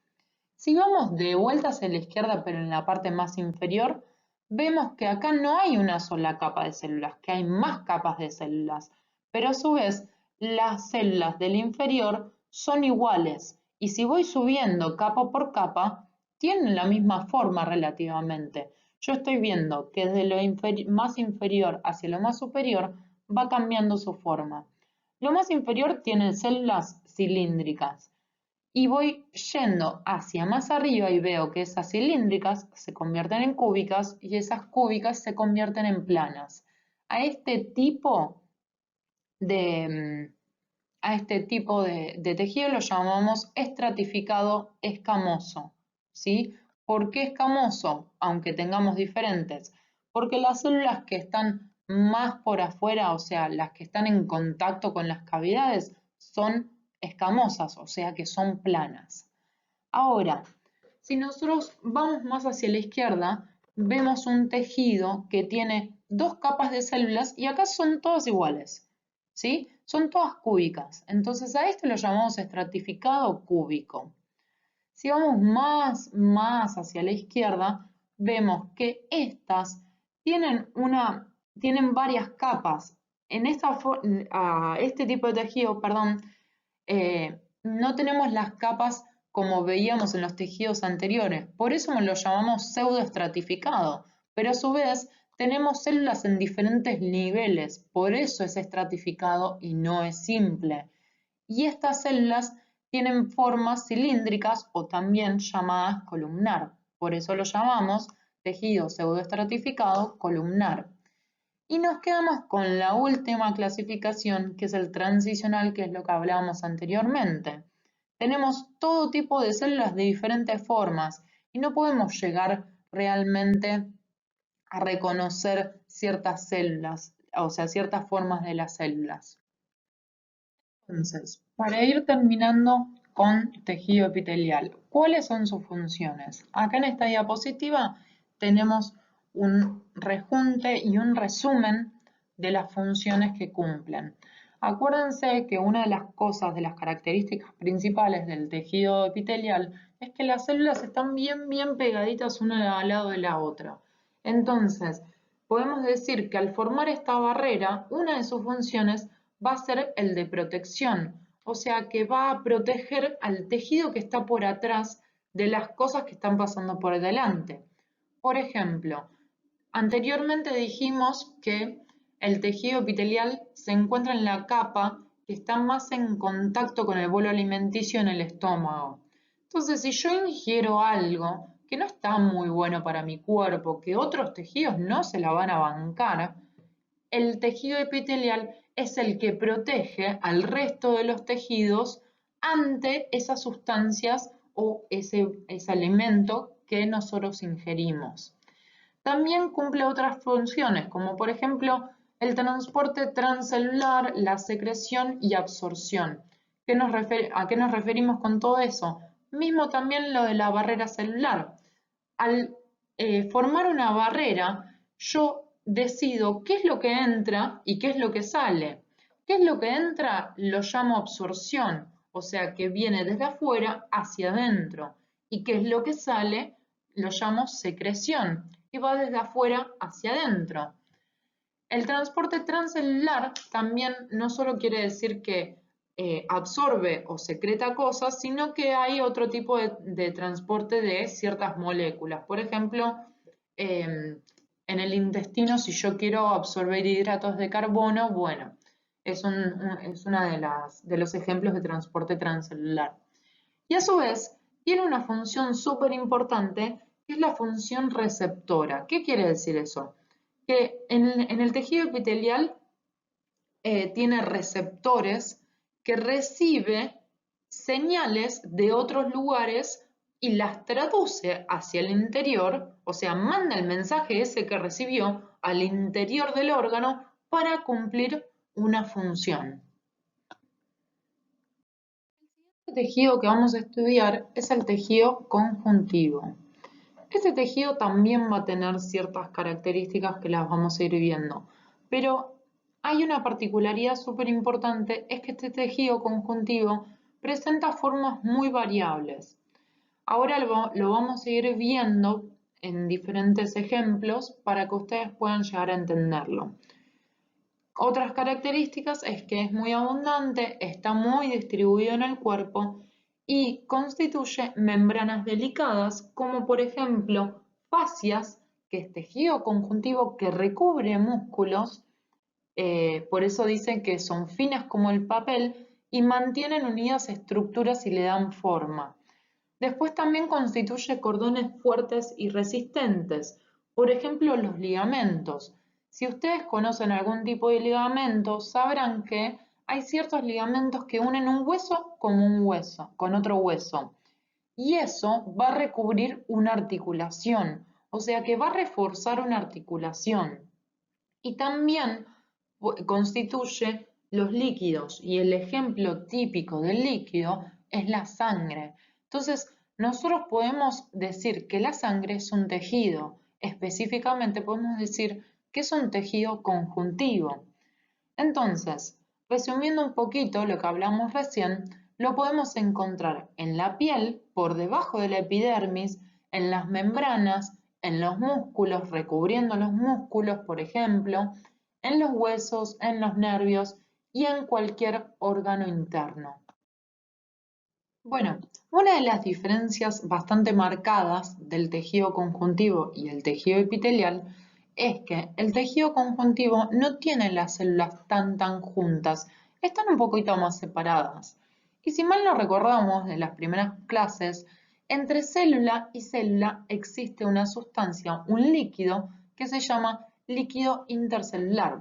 Si vamos de vuelta hacia la izquierda, pero en la parte más inferior, vemos que acá no hay una sola capa de células, que hay más capas de células, pero a su vez las células del inferior son iguales y si voy subiendo capa por capa, tienen la misma forma relativamente. Yo estoy viendo que desde lo más inferior hacia lo más superior va cambiando su forma. Lo más inferior tiene células cilíndricas y voy yendo hacia más arriba y veo que esas cilíndricas se convierten en cúbicas y esas cúbicas se convierten en planas. A este tipo de, de tejido lo llamamos estratificado escamoso, ¿sí? ¿Por qué escamoso? Aunque tengamos diferentes. Porque las células que están más por afuera, o sea, las que están en contacto con las cavidades, son escamosas, o sea que son planas. Ahora, si nosotros vamos más hacia la izquierda, vemos un tejido que tiene dos capas de células y acá son todas iguales, ¿sí? Son todas cúbicas. Entonces a este lo llamamos estratificado cúbico. Si vamos más hacia la izquierda, vemos que estas tienen varias capas. En este tipo de tejido, perdón, no tenemos las capas como veíamos en los tejidos anteriores, por eso lo llamamos pseudoestratificado, pero a su vez tenemos células en diferentes niveles, por eso es estratificado y no es simple. Y estas células tienen formas cilíndricas o también llamadas columnar, por eso lo llamamos tejido pseudoestratificado columnar. Y nos quedamos con la última clasificación, que es el transicional, que es lo que hablábamos anteriormente. Tenemos todo tipo de células de diferentes formas y no podemos llegar realmente a reconocer ciertas células, o sea, ciertas formas de las células. Entonces, para ir terminando con tejido epitelial, ¿cuáles son sus funciones? Acá en esta diapositiva tenemos un rejunte y un resumen de las funciones que cumplen. Acuérdense que una de las cosas, de las características principales del tejido epitelial es que las células están bien pegaditas una al lado de la otra. Entonces, podemos decir que al formar esta barrera, una de sus funciones va a ser el de protección, o sea que va a proteger al tejido que está por atrás de las cosas que están pasando por delante. Por ejemplo, anteriormente dijimos que el tejido epitelial se encuentra en la capa que está más en contacto con el bolo alimenticio en el estómago. Entonces, si yo ingiero algo que no está muy bueno para mi cuerpo, que otros tejidos no se la van a bancar, el tejido epitelial es el que protege al resto de los tejidos ante esas sustancias o ese alimento que nosotros ingerimos. También cumple otras funciones, como por ejemplo el transporte transcelular, la secreción y absorción. ¿A qué nos referimos con todo eso? Mismo también lo de la barrera celular. Al formar una barrera, yo decido qué es lo que entra y qué es lo que sale. ¿Qué es lo que entra? Lo llamo absorción, o sea que viene desde afuera hacia adentro. ¿Y qué es lo que sale? Lo llamo secreción y va desde afuera hacia adentro. El transporte transcelular también no solo quiere decir que absorbe o secreta cosas, sino que hay otro tipo de transporte de ciertas moléculas. Por ejemplo, en el intestino, si yo quiero absorber hidratos de carbono, bueno, es uno de los ejemplos de transporte transcelular. Y a su vez, tiene una función súper importante, que es la función receptora. ¿Qué quiere decir eso? Que en el tejido epitelial tiene receptores que recibe señales de otros lugares y las traduce hacia el interior, o sea, manda el mensaje ese que recibió al interior del órgano para cumplir una función. El tejido que vamos a estudiar es el tejido conjuntivo. Este tejido también va a tener ciertas características que las vamos a ir viendo, pero hay una particularidad súper importante, es que este tejido conjuntivo presenta formas muy variables. Ahora lo vamos a ir viendo en diferentes ejemplos para que ustedes puedan llegar a entenderlo. Otras características es que es muy abundante, está muy distribuido en el cuerpo y constituye membranas delicadas, como por ejemplo fascias, que es tejido conjuntivo que recubre músculos, por eso dicen que son finas como el papel y mantienen unidas estructuras y le dan forma. Después también constituye cordones fuertes y resistentes, por ejemplo los ligamentos. Si ustedes conocen algún tipo de ligamento, sabrán que hay ciertos ligamentos que unen un hueso con otro hueso. Y eso va a recubrir una articulación, o sea que va a reforzar una articulación. Y también constituye los líquidos, y el ejemplo típico del líquido es la sangre. Entonces, nosotros podemos decir que la sangre es un tejido, específicamente podemos decir que es un tejido conjuntivo. Entonces, resumiendo un poquito lo que hablamos recién, lo podemos encontrar en la piel, por debajo de la epidermis, en las membranas, en los músculos, recubriendo los músculos, por ejemplo, en los huesos, en los nervios y en cualquier órgano interno. Bueno, una de las diferencias bastante marcadas del tejido conjuntivo y el tejido epitelial es que el tejido conjuntivo no tiene las células tan juntas, están un poquito más separadas. Y si mal no recordamos de las primeras clases, entre célula y célula existe una sustancia, un líquido, que se llama líquido intercelular.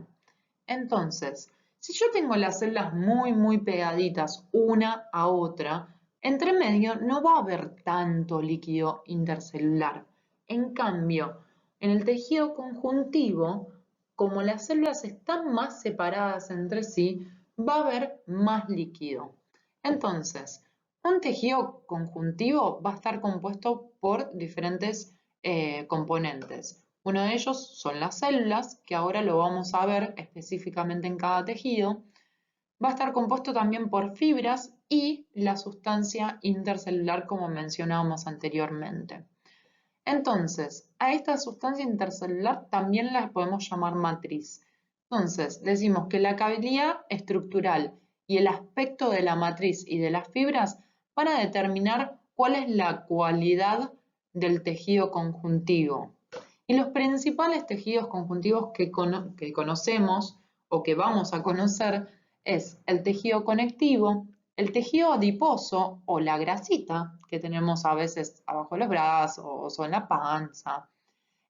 Entonces, si yo tengo las células muy pegaditas una a otra, entre medio no va a haber tanto líquido intercelular. En cambio, en el tejido conjuntivo, como las células están más separadas entre sí, va a haber más líquido. Entonces, un tejido conjuntivo va a estar compuesto por diferentes componentes. Uno de ellos son las células, que ahora lo vamos a ver específicamente en cada tejido. Va a estar compuesto también por fibras y la sustancia intercelular, como mencionábamos anteriormente. Entonces, a esta sustancia intercelular también la podemos llamar matriz. Entonces, decimos que la calidad estructural y el aspecto de la matriz y de las fibras van a determinar cuál es la cualidad del tejido conjuntivo. Y los principales tejidos conjuntivos que conocemos o que vamos a conocer es el tejido conectivo, el tejido adiposo o la grasita que tenemos a veces abajo de los brazos o en la panza,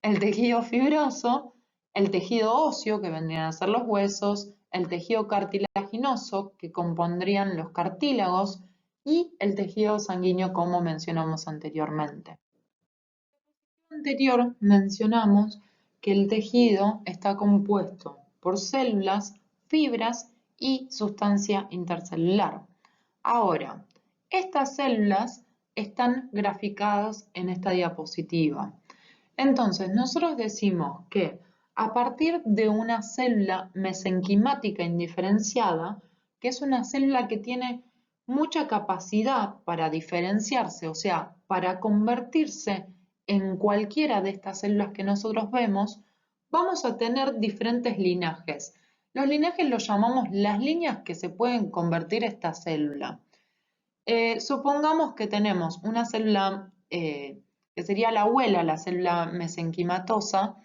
el tejido fibroso, el tejido óseo que vendrían a ser los huesos, el tejido cartilaginoso que compondrían los cartílagos y el tejido sanguíneo como mencionamos anteriormente. En el anterior mencionamos que el tejido está compuesto por células, fibras y sustancia intercelular. Ahora, estas células están graficadas en esta diapositiva. Entonces, nosotros decimos que a partir de una célula mesenquimática indiferenciada, que es una célula que tiene mucha capacidad para diferenciarse, o sea, para convertirse en cualquiera de estas células que nosotros vemos, vamos a tener diferentes linajes. Los linajes los llamamos las líneas que se pueden convertir esta célula. Supongamos que tenemos una célula que sería la abuela, la célula mesenquimatosa,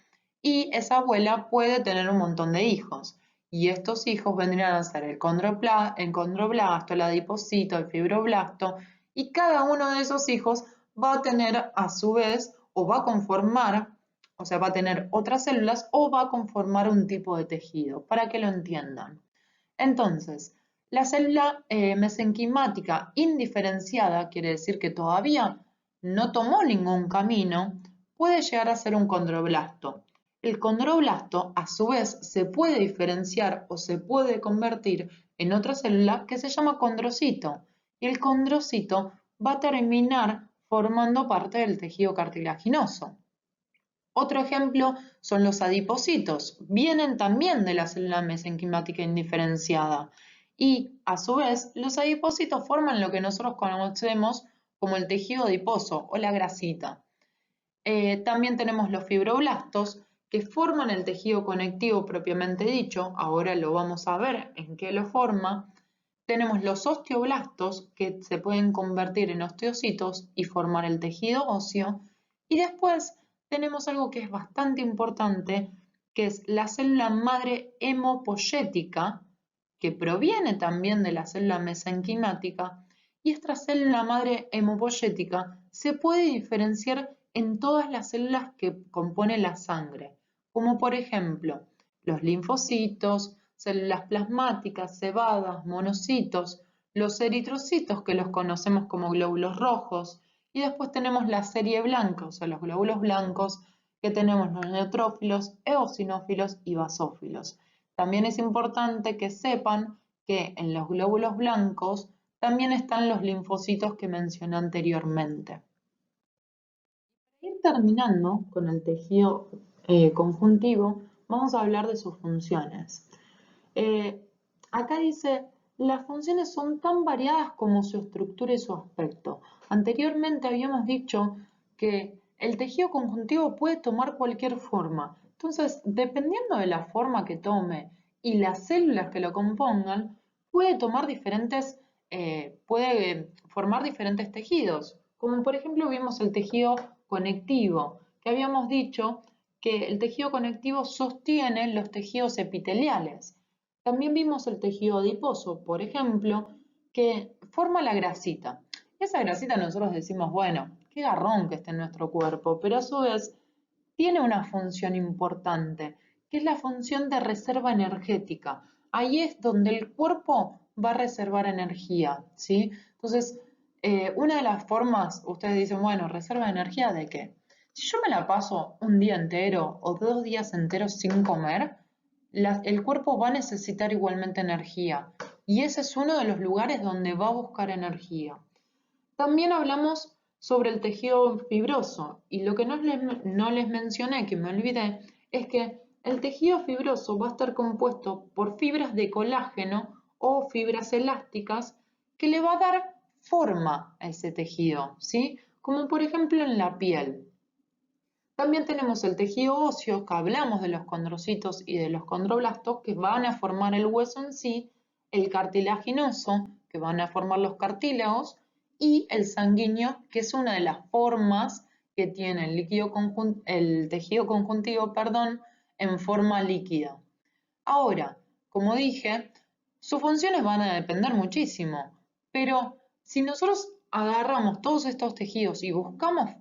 y esa abuela puede tener un montón de hijos. Y estos hijos vendrían a ser el condroblasto, el adipocito, el fibroblasto, y cada uno de esos hijos va a tener a su vez, o va a conformar, o sea, va a tener otras células, o va a conformar un tipo de tejido, para que lo entiendan. Entonces, la célula mesenquimática indiferenciada, quiere decir que todavía no tomó ningún camino, puede llegar a ser un condroblasto. El condroblasto, a su vez, se puede diferenciar o se puede convertir en otra célula que se llama condrocito. Y el condrocito va a terminar formando parte del tejido cartilaginoso. Otro ejemplo son los adipocitos. Vienen también de la célula mesenquimática indiferenciada. Y, a su vez, los adipocitos forman lo que nosotros conocemos como el tejido adiposo o la grasita. También tenemos los fibroblastos, que forman el tejido conectivo propiamente dicho. Ahora lo vamos a ver en qué lo forma. Tenemos los osteoblastos, que se pueden convertir en osteocitos y formar el tejido óseo. Y después tenemos algo que es bastante importante, que es la célula madre hemopoyética, que proviene también de la célula mesenquimática, y esta célula madre hemopoyética se puede diferenciar en todas las células que componen la sangre, como por ejemplo los linfocitos, células plasmáticas, cebadas, monocitos, los eritrocitos que los conocemos como glóbulos rojos, y después tenemos la serie blanca, o sea, los glóbulos blancos, que tenemos los neutrófilos, eosinófilos y basófilos. También es importante que sepan que en los glóbulos blancos también están los linfocitos que mencioné anteriormente. Para ir terminando con el tejido conjuntivo, vamos a hablar de sus funciones. Acá dice, las funciones son tan variadas como su estructura y su aspecto. Anteriormente habíamos dicho que el tejido conjuntivo puede tomar cualquier forma. Entonces, dependiendo de la forma que tome y las células que lo compongan, puede formar diferentes tejidos. Como por ejemplo vimos el tejido conectivo, que habíamos dicho que el tejido conectivo sostiene los tejidos epiteliales. También vimos el tejido adiposo, por ejemplo, que forma la grasita. Esa grasita nosotros decimos, bueno, qué garrón que esté en nuestro cuerpo, pero a su vez tiene una función importante, que es la función de reserva energética. Ahí es donde el cuerpo va a reservar energía, ¿sí? Entonces, una de las formas, ustedes dicen, bueno, ¿reserva de energía de qué? Si yo me la paso un día entero o 2 días enteros sin comer, el cuerpo va a necesitar igualmente energía y ese es uno de los lugares donde va a buscar energía. También hablamos sobre el tejido fibroso y lo que no les mencioné, que me olvidé, es que el tejido fibroso va a estar compuesto por fibras de colágeno o fibras elásticas que le va a dar forma a ese tejido, ¿sí? Como por ejemplo en la piel. También tenemos el tejido óseo, que hablamos de los condrocitos y de los condroblastos, que van a formar el hueso en sí, el cartilaginoso, que van a formar los cartílagos, y el sanguíneo, que es una de las formas que tiene el tejido conjuntivo, en forma líquida. Ahora, como dije, sus funciones van a depender muchísimo, pero si nosotros agarramos todos estos tejidos y buscamos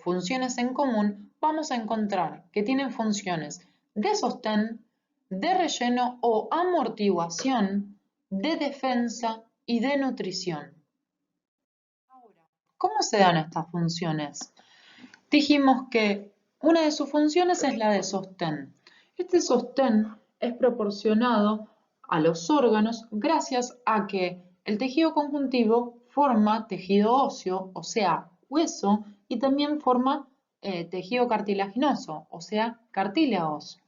funciones en común, vamos a encontrar que tienen funciones de sostén, de relleno o amortiguación, de defensa y de nutrición. Ahora, ¿cómo se dan estas funciones? Dijimos que una de sus funciones es la de sostén. Este sostén es proporcionado a los órganos gracias a que el tejido conjuntivo forma tejido óseo, o sea, hueso, y también forma tejido cartilaginoso, o sea, cartílagos.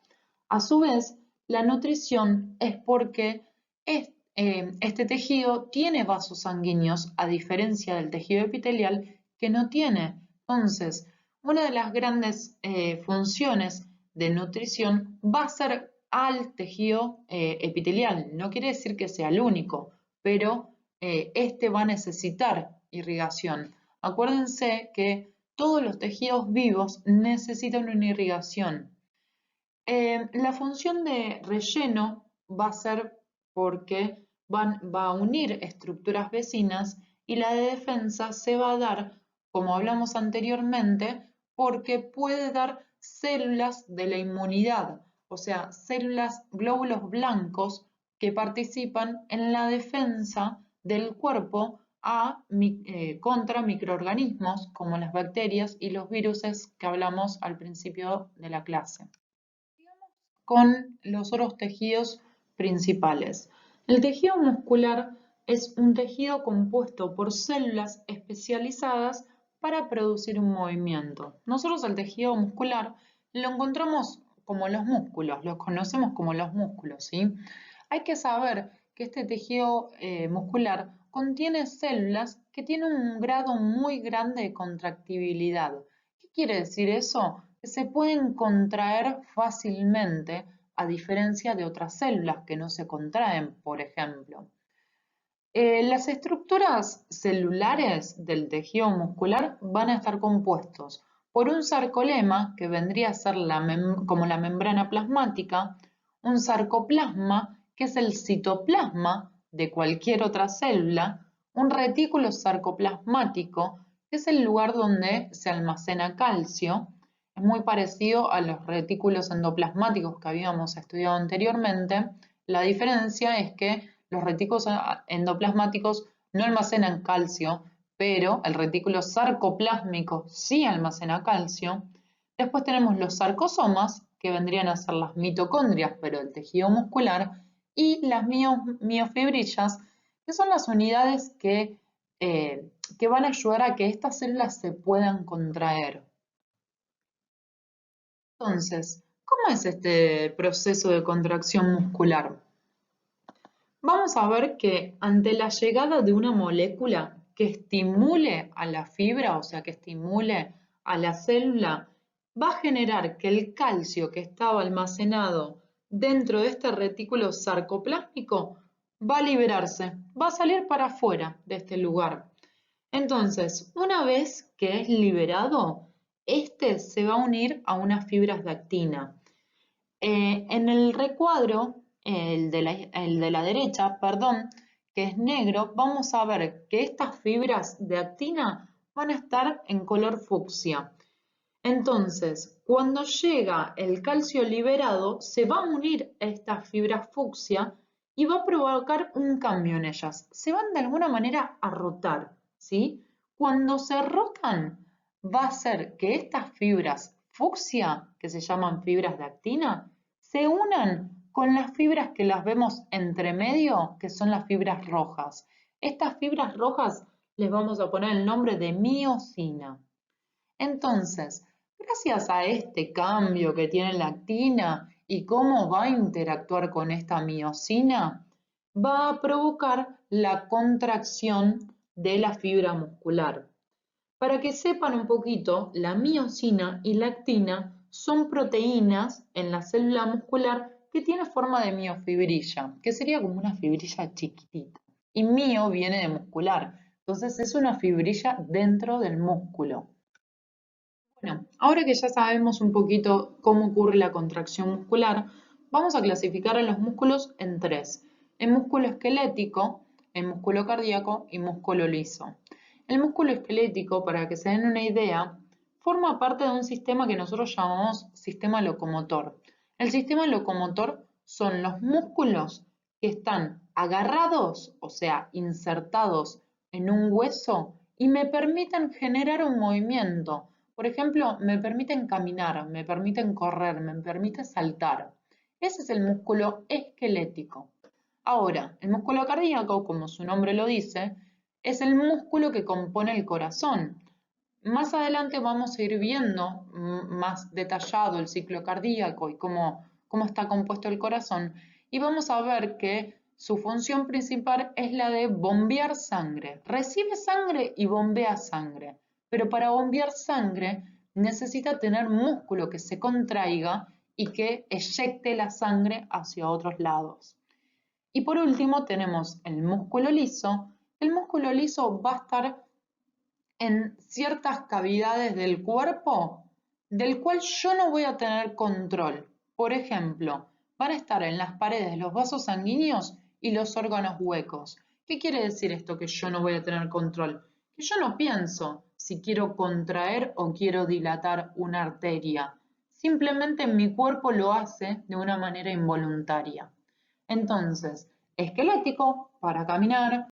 A su vez, la nutrición es porque este tejido tiene vasos sanguíneos, a diferencia del tejido epitelial que no tiene. Entonces, una de las grandes funciones de nutrición va a ser al tejido epitelial. No quiere decir que sea el único, pero este va a necesitar irrigación. Acuérdense que todos los tejidos vivos necesitan una irrigación. La función de relleno va a ser porque va a unir estructuras vecinas y la de defensa se va a dar, como hablamos anteriormente, porque puede dar células de la inmunidad, o sea, células, glóbulos blancos que participan en la defensa del cuerpo contra microorganismos como las bacterias y los virus que hablamos al principio de la clase. Con los otros tejidos principales. El tejido muscular es un tejido compuesto por células especializadas para producir un movimiento. Nosotros el tejido muscular lo encontramos como los músculos, los conocemos como los músculos, ¿sí? Hay que saber que este tejido muscular contiene células que tienen un grado muy grande de contractibilidad. ¿Qué quiere decir eso? Que se pueden contraer fácilmente, a diferencia de otras células que no se contraen, por ejemplo. Las estructuras celulares del tejido muscular van a estar compuestos por un sarcolema, que vendría a ser como la membrana plasmática, un sarcoplasma, que es el citoplasma de cualquier otra célula, un retículo sarcoplasmático, que es el lugar donde se almacena calcio. Es muy parecido a los retículos endoplasmáticos que habíamos estudiado anteriormente. La diferencia es que los retículos endoplasmáticos no almacenan calcio, pero el retículo sarcoplásmico sí almacena calcio. Después tenemos los sarcosomas, que vendrían a ser las mitocondrias, pero del tejido muscular, y las miofibrillas, que son las unidades que van a ayudar a que estas células se puedan contraer. Entonces, ¿cómo es este proceso de contracción muscular? Vamos a ver que ante la llegada de una molécula que estimule a la fibra, o sea, que estimule a la célula, va a generar que el calcio que estaba almacenado dentro de este retículo sarcoplásmico va a liberarse, va a salir para afuera de este lugar. Entonces, una vez que es liberado, este se va a unir a unas fibras de actina. En el recuadro, el de la derecha, perdón, que es negro, vamos a ver que estas fibras de actina van a estar en color fucsia. Entonces, cuando llega el calcio liberado, se va a unir a estas fibras fucsia y va a provocar un cambio en ellas. Se van de alguna manera a rotar, ¿sí? Cuando se rotan, va a hacer que estas fibras fucsia, que se llaman fibras de actina, se unan con las fibras que las vemos entre medio, que son las fibras rojas. Estas fibras rojas les vamos a poner el nombre de miosina. Entonces, gracias a este cambio que tiene la actina y cómo va a interactuar con esta miosina, va a provocar la contracción de la fibra muscular. Para que sepan un poquito, la miosina y la actina son proteínas en la célula muscular que tiene forma de miofibrilla, que sería como una fibrilla chiquitita. Y mio viene de muscular, entonces es una fibrilla dentro del músculo. Bueno, ahora que ya sabemos un poquito cómo ocurre la contracción muscular, vamos a clasificar a los músculos en tres: el músculo esquelético, el músculo cardíaco y músculo liso. El músculo esquelético, para que se den una idea, forma parte de un sistema que nosotros llamamos sistema locomotor. El sistema locomotor son los músculos que están agarrados, o sea, insertados en un hueso y me permiten generar un movimiento. Por ejemplo, me permiten caminar, me permiten correr, me permiten saltar. Ese es el músculo esquelético. Ahora, el músculo cardíaco, como su nombre lo dice, es el músculo que compone el corazón. Más adelante vamos a ir viendo más detallado el ciclo cardíaco y cómo está compuesto el corazón, y vamos a ver que su función principal es la de bombear sangre. Recibe sangre y bombea sangre, pero para bombear sangre necesita tener músculo que se contraiga y que eyecte la sangre hacia otros lados. Y por último tenemos el músculo liso. El músculo liso va a estar en ciertas cavidades del cuerpo del cual yo no voy a tener control. Por ejemplo, van a estar en las paredes los vasos sanguíneos y los órganos huecos. ¿Qué quiere decir esto que yo no voy a tener control? Que yo no pienso si quiero contraer o quiero dilatar una arteria. Simplemente mi cuerpo lo hace de una manera involuntaria. Entonces, esquelético para caminar,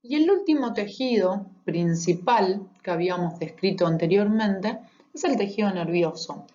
y el último tejido principal que habíamos descrito anteriormente es el tejido nervioso.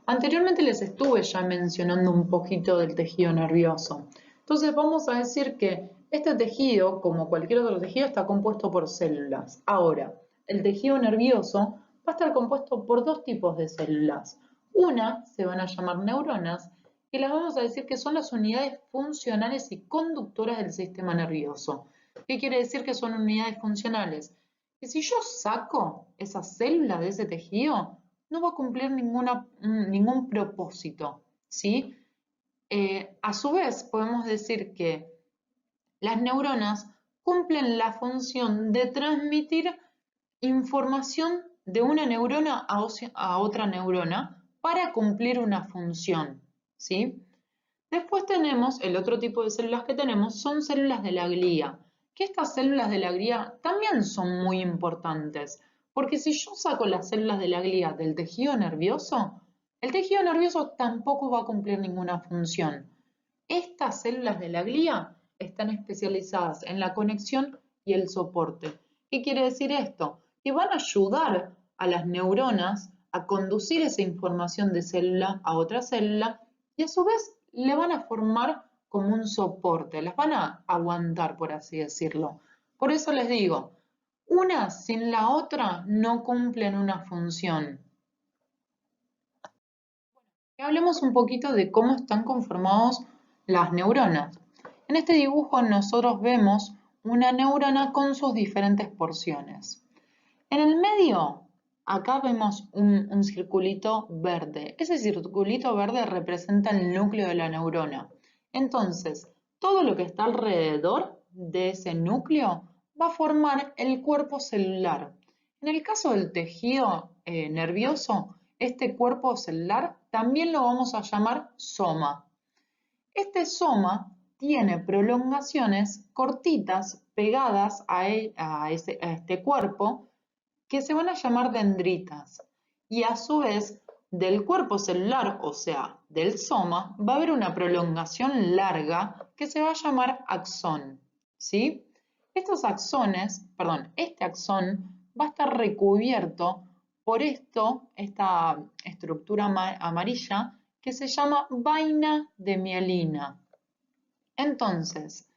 Anteriormente les estuve ya mencionando un poquito del tejido nervioso. Entonces vamos a decir que este tejido, como cualquier otro tejido, está compuesto por células. Ahora, el tejido nervioso va a estar compuesto por dos tipos de células. Una se van a llamar neuronas y las vamos a decir que son las unidades funcionales y conductoras del sistema nervioso. ¿Qué quiere decir que son unidades funcionales? Que si yo saco esa célula de ese tejido, no va a cumplir ningún propósito, ¿sí? A su vez, podemos decir que las neuronas cumplen la función de transmitir información de una neurona a otra neurona para cumplir una función, ¿sí? Después tenemos, el otro tipo de células que tenemos son células de la glía, que estas células de la glía también son muy importantes, porque si yo saco las células de la glía del tejido nervioso, el tejido nervioso tampoco va a cumplir ninguna función. Estas células de la glía están especializadas en la conexión y el soporte. ¿Qué quiere decir esto? Que van a ayudar a las neuronas a conducir esa información de célula a otra célula y a su vez le van a formar como un soporte, las van a aguantar, por así decirlo. Por eso les digo, una sin la otra no cumplen una función. Y hablemos un poquito de cómo están conformados las neuronas. En este dibujo nosotros vemos una neurona con sus diferentes porciones. En el medio, acá vemos un circulito verde. Ese circulito verde representa el núcleo de la neurona. Entonces, todo lo que está alrededor de ese núcleo va a formar el cuerpo celular. En el caso del tejido nervioso, este cuerpo celular también lo vamos a llamar soma. Este soma tiene prolongaciones cortitas pegadas a este cuerpo que se van a llamar dendritas. Y a su vez, del cuerpo celular, o sea, del soma, va a haber una prolongación larga que se va a llamar axón. ¿Sí? Este axón va a estar recubierto por esta estructura amarilla que se llama vaina de mielina. Entonces,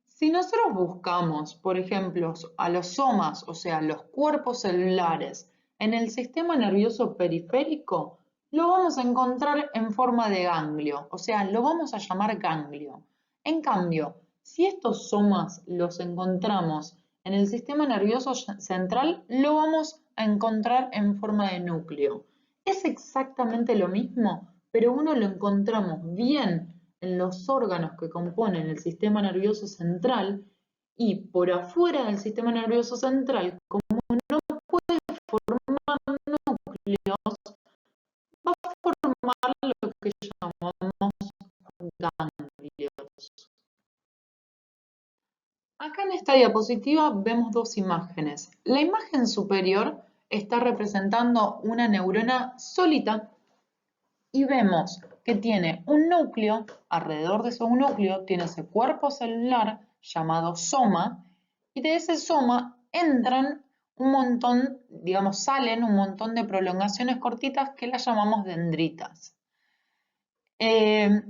si nosotros buscamos, por ejemplo, a los somas, o sea, los cuerpos celulares, en el sistema nervioso periférico, lo vamos a encontrar en forma de ganglio, o sea, lo vamos a llamar ganglio. En cambio, si estos somas los encontramos en el sistema nervioso central, lo vamos a encontrar en forma de núcleo. Es exactamente lo mismo, pero uno lo encontramos bien en los órganos que componen el sistema nervioso central y por afuera del sistema nervioso central, como no puede formar núcleos, va a formar lo que llamamos ganglios. Acá en esta diapositiva vemos dos imágenes. La imagen superior está representando una neurona solita y vemos que tiene un núcleo, alrededor de ese núcleo tiene ese cuerpo celular llamado soma, y de ese soma entran un montón, digamos, salen un montón de prolongaciones cortitas que las llamamos dendritas.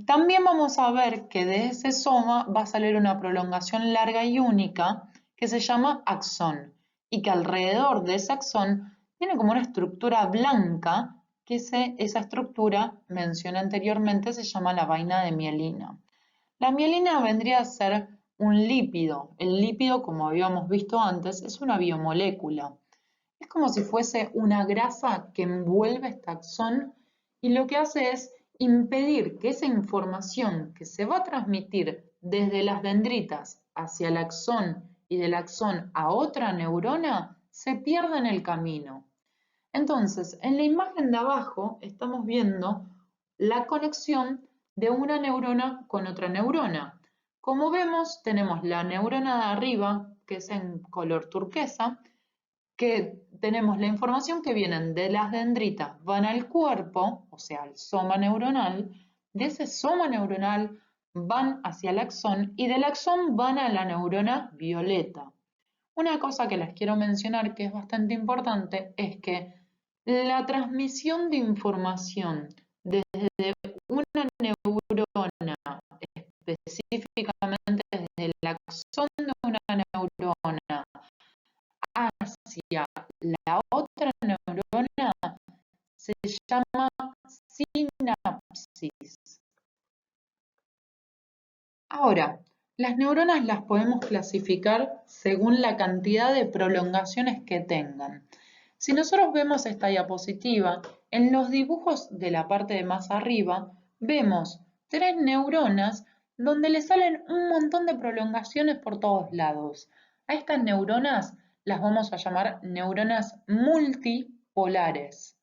También vamos a ver que de ese soma va a salir una prolongación larga y única que se llama axón y que alrededor de ese axón tiene como una estructura blanca que esa estructura, mencioné anteriormente, se llama la vaina de mielina. La mielina vendría a ser un lípido. El lípido, como habíamos visto antes, es una biomolécula. Es como si fuese una grasa que envuelve este axón y lo que hace es impedir que esa información que se va a transmitir desde las dendritas hacia el axón y del axón a otra neurona se pierda en el camino. Entonces, en la imagen de abajo estamos viendo la conexión de una neurona con otra neurona. Como vemos, tenemos la neurona de arriba, que es en color turquesa, que tenemos la información que vienen de las dendritas, van al cuerpo, o sea, al soma neuronal, de ese soma neuronal van hacia el axón y del axón van a la neurona violeta. Una cosa que les quiero mencionar que es bastante importante es que la transmisión de información desde una neurona, específicamente desde el axón de una neurona hacia la otra neurona se llama sinapsis. Ahora, las neuronas las podemos clasificar según la cantidad de prolongaciones que tengan. Si nosotros vemos esta diapositiva, en los dibujos de la parte de más arriba, vemos 3 neuronas donde le salen un montón de prolongaciones por todos lados. A estas neuronas las vamos a llamar neuronas multipolares.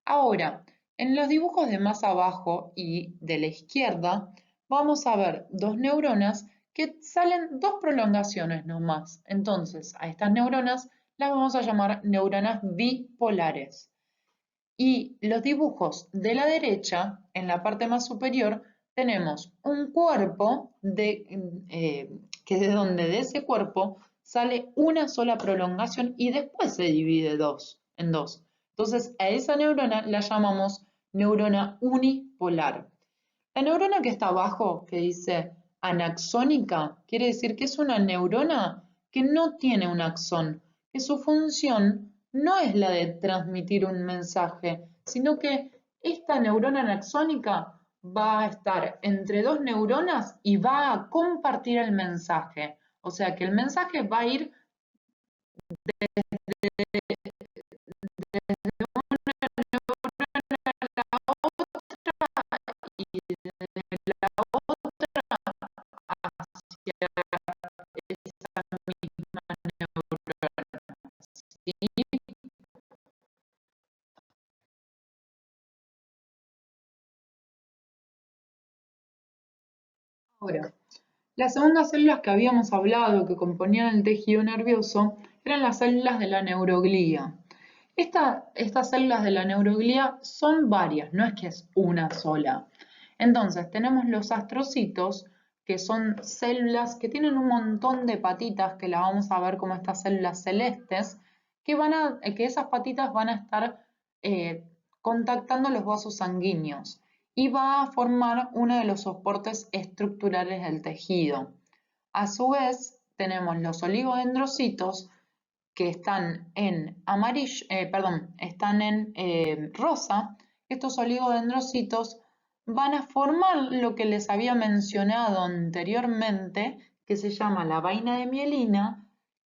Ahora, en los dibujos de más abajo y de la izquierda, vamos a ver 2 neuronas que salen 2 prolongaciones nomás. Entonces, a estas neuronas las vamos a llamar neuronas bipolares. Y los dibujos de la derecha, en la parte más superior, tenemos un cuerpo que de donde de ese cuerpo sale una sola prolongación y después se divide en dos. Entonces, a esa neurona la llamamos neurona unipolar. La neurona que está abajo, que dice anaxónica, quiere decir que es una neurona que no tiene un axón, que su función no es la de transmitir un mensaje, sino que esta neurona anaxónica va a estar entre 2 neuronas y va a compartir el mensaje. O sea que el mensaje va a ir Ahora, las segundas células que habíamos hablado que componían el tejido nervioso eran las células de la neuroglía. Estas células de la neuroglía son varias, no es que es una sola. Entonces, tenemos los astrocitos, que son células que tienen un montón de patitas, que las vamos a ver como estas células celestes, que esas patitas van a estar eh, contactando los vasos sanguíneos y va a formar uno de los soportes estructurales del tejido. A su vez, tenemos los oligodendrocitos que están en amarillo, están en rosa. Estos oligodendrocitos van a formar lo que les había mencionado anteriormente, que se llama la vaina de mielina,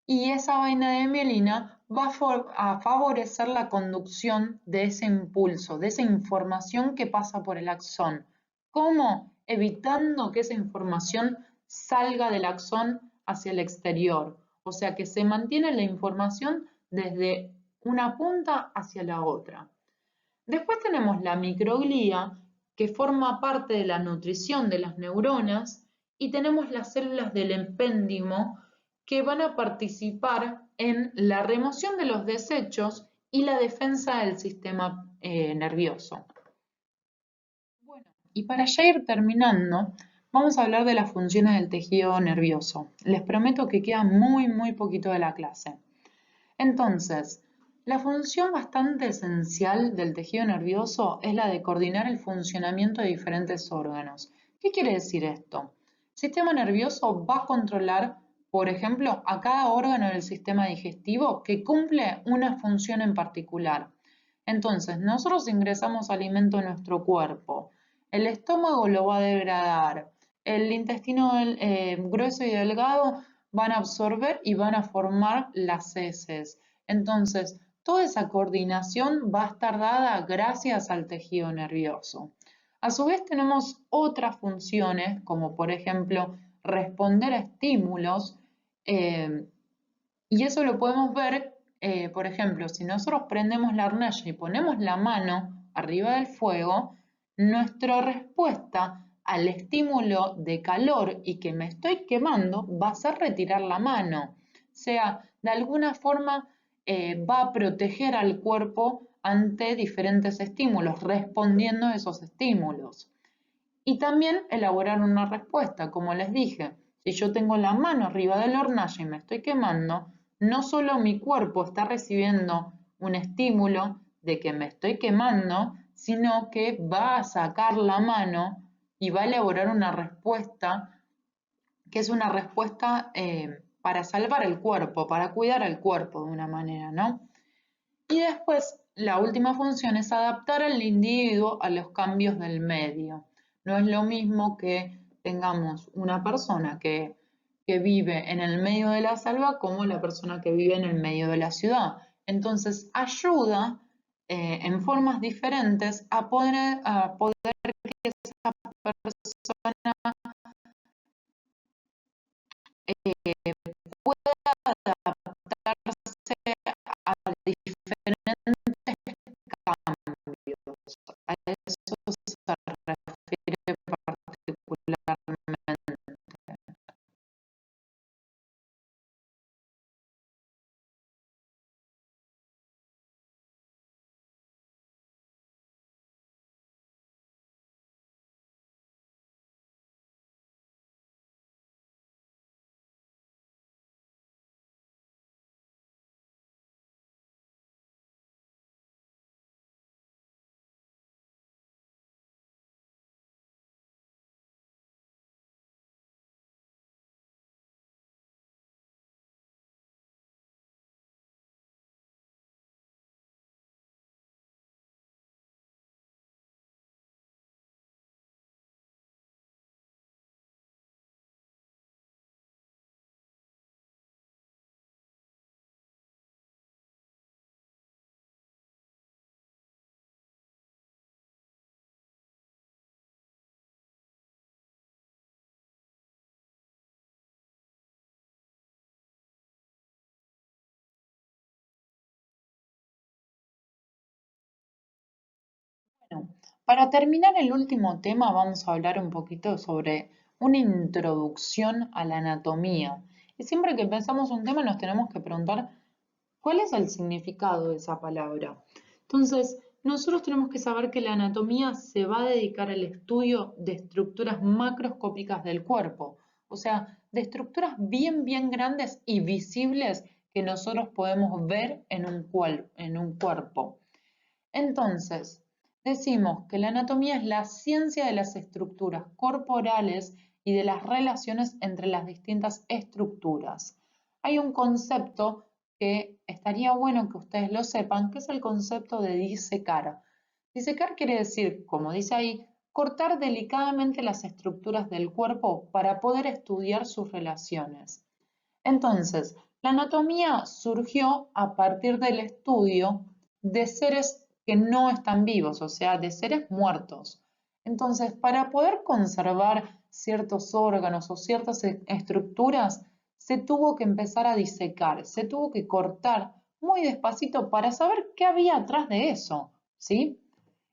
y esa vaina de mielina va a favorecer la conducción de ese impulso, de esa información que pasa por el axón. ¿Cómo? Evitando que esa información salga del axón hacia el exterior. O sea que se mantiene la información desde una punta hacia la otra. Después tenemos la microglía, que forma parte de la nutrición de las neuronas, y tenemos las células del epéndimo, que van a participar en la remoción de los desechos y la defensa del sistema nervioso. Bueno, y para ya ir terminando, vamos a hablar de las funciones del tejido nervioso. Les prometo que queda muy poquito de la clase. Entonces, la función bastante esencial del tejido nervioso es la de coordinar el funcionamiento de diferentes órganos. ¿Qué quiere decir esto? El sistema nervioso va a controlar, por ejemplo, a cada órgano del sistema digestivo que cumple una función en particular. Entonces, nosotros ingresamos alimento a nuestro cuerpo, el estómago lo va a degradar, el intestino grueso y delgado van a absorber y van a formar las heces. Entonces, toda esa coordinación va a estar dada gracias al tejido nervioso. A su vez tenemos otras funciones, como por ejemplo responder a estímulos, eh, y eso lo podemos ver, por ejemplo, si nosotros prendemos la hornalla y ponemos la mano arriba del fuego, nuestra respuesta al estímulo de calor y que me estoy quemando va a ser retirar la mano. O sea, de alguna forma va a proteger al cuerpo ante diferentes estímulos, respondiendo a esos estímulos. Y también elaborar una respuesta, como les dije, si yo tengo la mano arriba de la hornalla y me estoy quemando, no solo mi cuerpo está recibiendo un estímulo de que me estoy quemando, sino que va a sacar la mano y va a elaborar una respuesta que es una respuesta para salvar el cuerpo, para cuidar al cuerpo de una manera, ¿no? Y después, la última función es adaptar al individuo a los cambios del medio. No es lo mismo que tengamos una persona que vive en el medio de la selva como la persona que vive en el medio de la ciudad. Entonces, ayuda en formas diferentes a poder que esa persona eh, pueda adaptarse a diferentes cambios. A eso se refiere particularmente. Bueno, para terminar el último tema vamos a hablar un poquito sobre una introducción a la anatomía. Y siempre que pensamos un tema nos tenemos que preguntar cuál es el significado de esa palabra. Entonces, nosotros tenemos que saber que la anatomía se va a dedicar al estudio de estructuras macroscópicas del cuerpo, o sea, de estructuras bien grandes y visibles que nosotros podemos ver en un cuerpo. Entonces, decimos que la anatomía es la ciencia de las estructuras corporales y de las relaciones entre las distintas estructuras. Hay un concepto que estaría bueno que ustedes lo sepan, que es el concepto de disecar. Disecar quiere decir, como dice ahí, cortar delicadamente las estructuras del cuerpo para poder estudiar sus relaciones. Entonces, la anatomía surgió a partir del estudio de seres que no están vivos, o sea, de seres muertos. Entonces, para poder conservar ciertos órganos o ciertas estructuras, se tuvo que empezar a disecar, se tuvo que cortar muy despacito para saber qué había atrás de eso, ¿sí?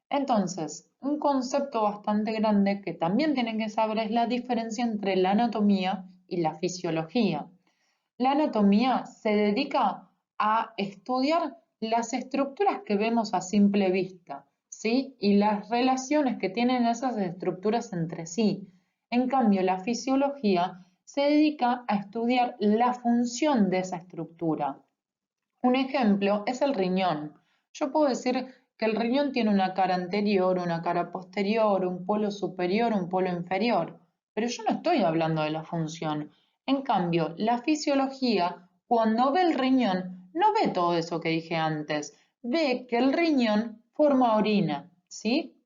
Entonces, un concepto bastante grande que también tienen que saber es la diferencia entre la anatomía y la fisiología. La anatomía se dedica a estudiar las estructuras que vemos a simple vista, ¿sí? Y las relaciones que tienen esas estructuras entre sí. En cambio, la fisiología se dedica a estudiar la función de esa estructura. Un ejemplo es el riñón. Yo puedo decir que el riñón tiene una cara anterior, una cara posterior, un polo superior, un polo inferior, pero yo no estoy hablando de la función. En cambio, la fisiología, cuando ve el riñón, no ve todo eso que dije antes, ve que el riñón forma orina, ¿sí?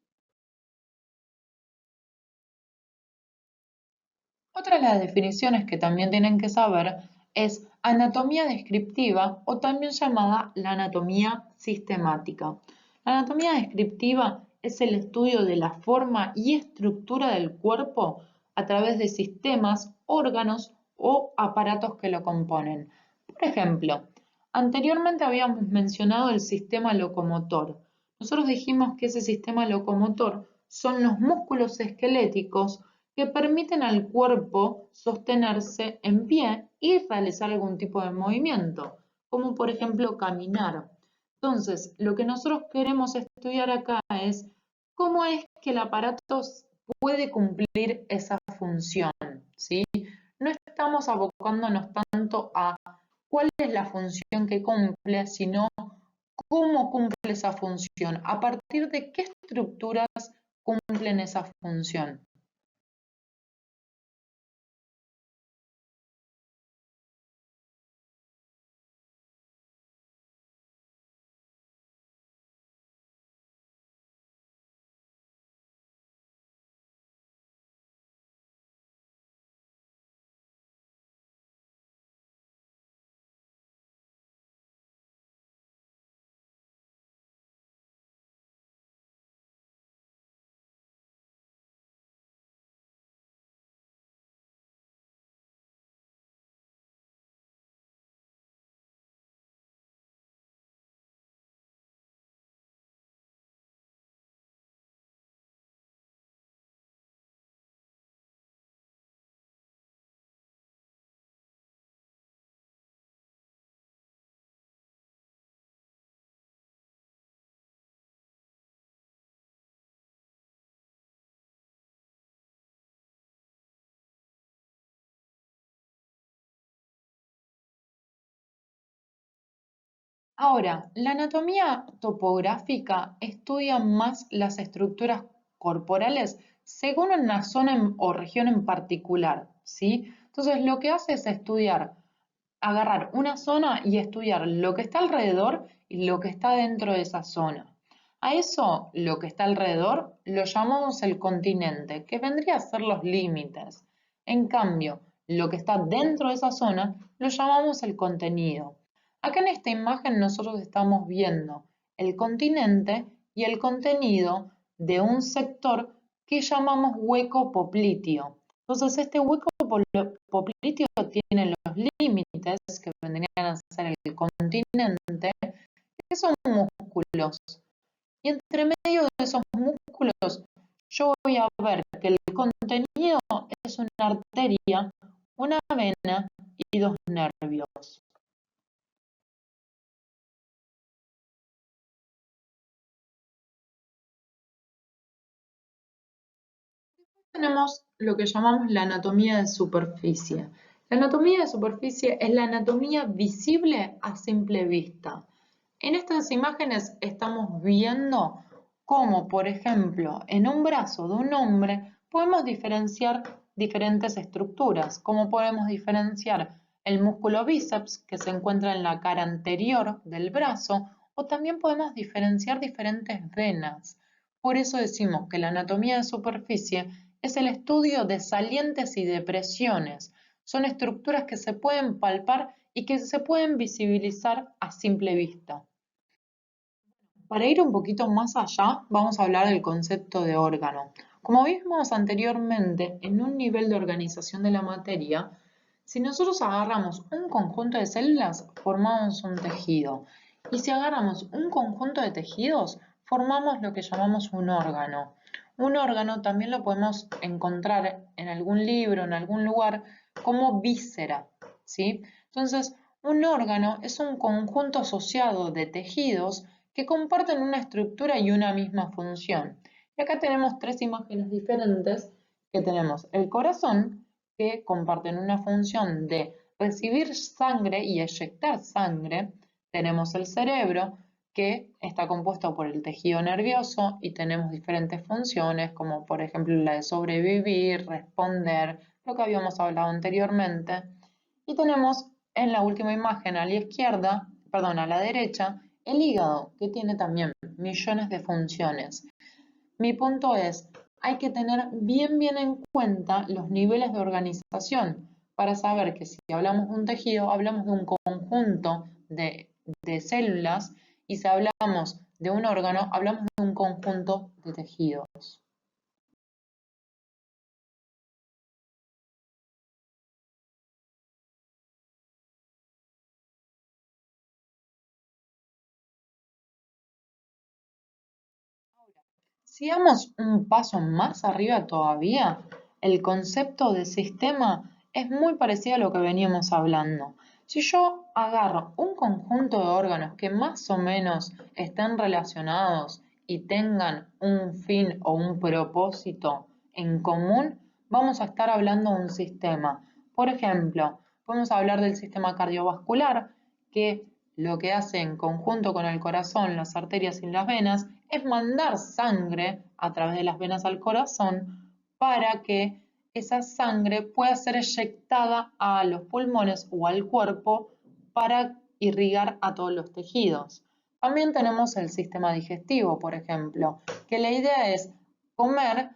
Otra de las definiciones que también tienen que saber es anatomía descriptiva o también llamada la anatomía sistemática. La anatomía descriptiva es el estudio de la forma y estructura del cuerpo a través de sistemas, órganos o aparatos que lo componen. Por ejemplo, anteriormente habíamos mencionado el sistema locomotor. Nosotros dijimos que ese sistema locomotor son los músculos esqueléticos que permiten al cuerpo sostenerse en pie y realizar algún tipo de movimiento, como por ejemplo caminar. Entonces, lo que nosotros queremos estudiar acá es cómo es que el aparato puede cumplir esa función, ¿sí? No estamos abocándonos tanto a cuál es la función que cumple, sino cómo cumple esa función, a partir de qué estructuras cumplen esa función. Ahora, la anatomía topográfica estudia más las estructuras corporales según una zona o región en particular, ¿sí? Entonces, lo que hace es estudiar, agarrar una zona y estudiar lo que está alrededor y lo que está dentro de esa zona. A eso, lo que está alrededor, lo llamamos el continente, que vendría a ser los límites. En cambio, lo que está dentro de esa zona, lo llamamos el contenido. Acá en esta imagen nosotros estamos viendo el continente y el contenido de un sector que llamamos hueco popliteo. Entonces, este hueco popliteo tiene los límites que vendrían a ser el continente, que son músculos. Y entre medio de esos músculos yo voy a ver que el contenido es una arteria, una vena y dos nervios. Tenemos lo que llamamos la anatomía de superficie. La anatomía de superficie es la anatomía visible a simple vista. En estas imágenes estamos viendo cómo, por ejemplo, en un brazo de un hombre podemos diferenciar diferentes estructuras, como podemos diferenciar el músculo bíceps que se encuentra en la cara anterior del brazo, o también podemos diferenciar diferentes venas. Por eso decimos que la anatomía de superficie es el estudio de salientes y depresiones. Son estructuras que se pueden palpar y que se pueden visibilizar a simple vista. Para ir un poquito más allá, vamos a hablar del concepto de órgano. Como vimos anteriormente, en un nivel de organización de la materia, si nosotros agarramos un conjunto de células, formamos un tejido. Y si agarramos un conjunto de tejidos, formamos lo que llamamos un órgano. Un órgano también lo podemos encontrar en algún libro, en algún lugar, como víscera, ¿sí? Entonces, un órgano es un conjunto asociado de tejidos que comparten una estructura y una misma función. Y acá tenemos tres imágenes diferentes, que tenemos el corazón, que comparten una función de recibir sangre y eyectar sangre. Tenemos el cerebro, que está compuesto por el tejido nervioso y tenemos diferentes funciones, como por ejemplo la de sobrevivir, responder, lo que habíamos hablado anteriormente. Y tenemos en la última imagen a la izquierda, perdón, a la derecha, el hígado, que tiene también millones de funciones. Mi punto es, hay que tener bien en cuenta los niveles de organización para saber que si hablamos de un tejido, hablamos de un conjunto de células, y si hablamos de un órgano, hablamos de un conjunto de tejidos. Si damos un paso más arriba todavía, el concepto de sistema es muy parecido a lo que veníamos hablando. Si yo agarro un conjunto de órganos que más o menos estén relacionados y tengan un fin o un propósito en común, vamos a estar hablando de un sistema. Por ejemplo, podemos hablar del sistema cardiovascular, que lo que hace en conjunto con el corazón, las arterias y las venas es mandar sangre a través de las venas al corazón para que esa sangre pueda ser eyectada a los pulmones o al cuerpo para irrigar a todos los tejidos. También tenemos el sistema digestivo, por ejemplo, que la idea es comer,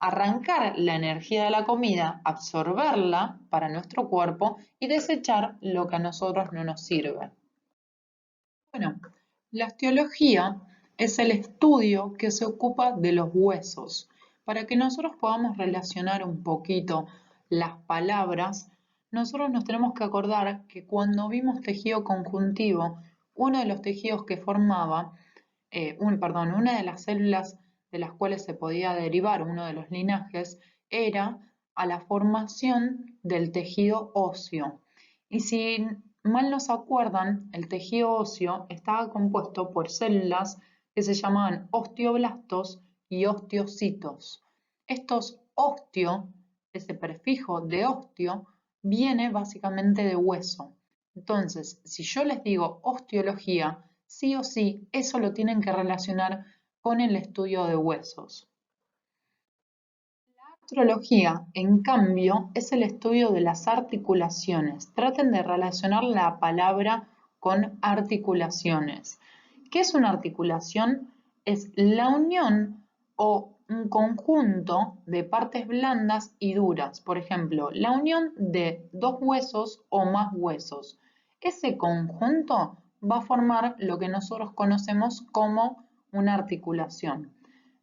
arrancar la energía de la comida, absorberla para nuestro cuerpo y desechar lo que a nosotros no nos sirve. Bueno, la osteología es el estudio que se ocupa de los huesos. Para que nosotros podamos relacionar un poquito las palabras, nosotros nos tenemos que acordar que cuando vimos tejido conjuntivo, uno de los tejidos que formaba, una de las células de las cuales se podía derivar uno de los linajes, era a la formación del tejido óseo. Y si mal no se acuerdan, el tejido óseo estaba compuesto por células que se llamaban osteoblastos y osteocitos. Estos osteo, ese prefijo de osteo, viene básicamente de hueso. Entonces, si yo les digo osteología, sí o sí, eso lo tienen que relacionar con el estudio de huesos. Astrología, en cambio, es el estudio de las articulaciones. Traten de relacionar la palabra con articulaciones. ¿Qué es una articulación? Es la unión o un conjunto de partes blandas y duras. Por ejemplo, la unión de dos huesos o más huesos. Ese conjunto va a formar lo que nosotros conocemos como una articulación.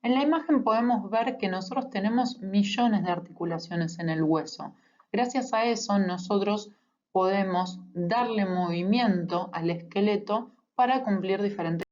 En la imagen podemos ver que nosotros tenemos millones de articulaciones en el hueso. Gracias a eso nosotros podemos darle movimiento al esqueleto para cumplir diferentes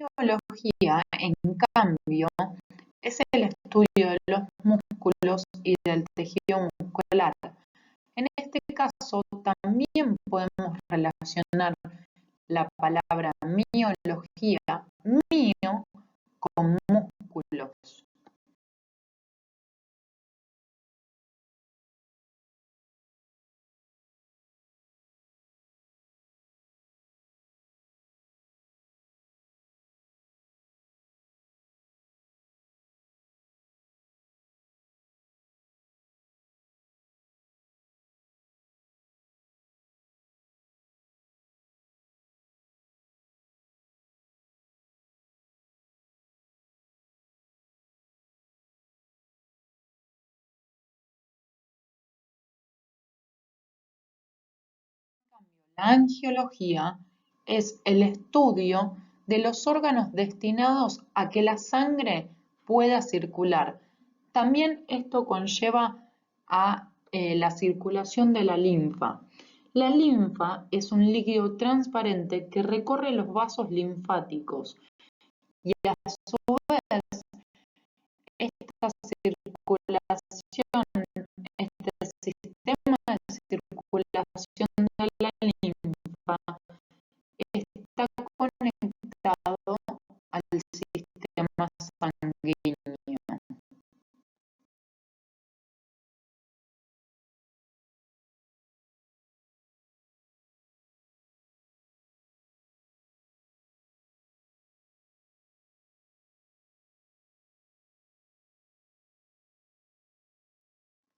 angiología, en cambio, es el estudio de los músculos y del tejido muscular. En este caso, también podemos relacionar la palabra miología, mio, con músculos. La angiología es el estudio de los órganos destinados a que la sangre pueda circular. También esto conlleva a la circulación de la linfa. La linfa es un líquido transparente que recorre los vasos linfáticos y a su vez esta circulación, este sistema de circulación de la linfa está conectado al sistema sanguíneo.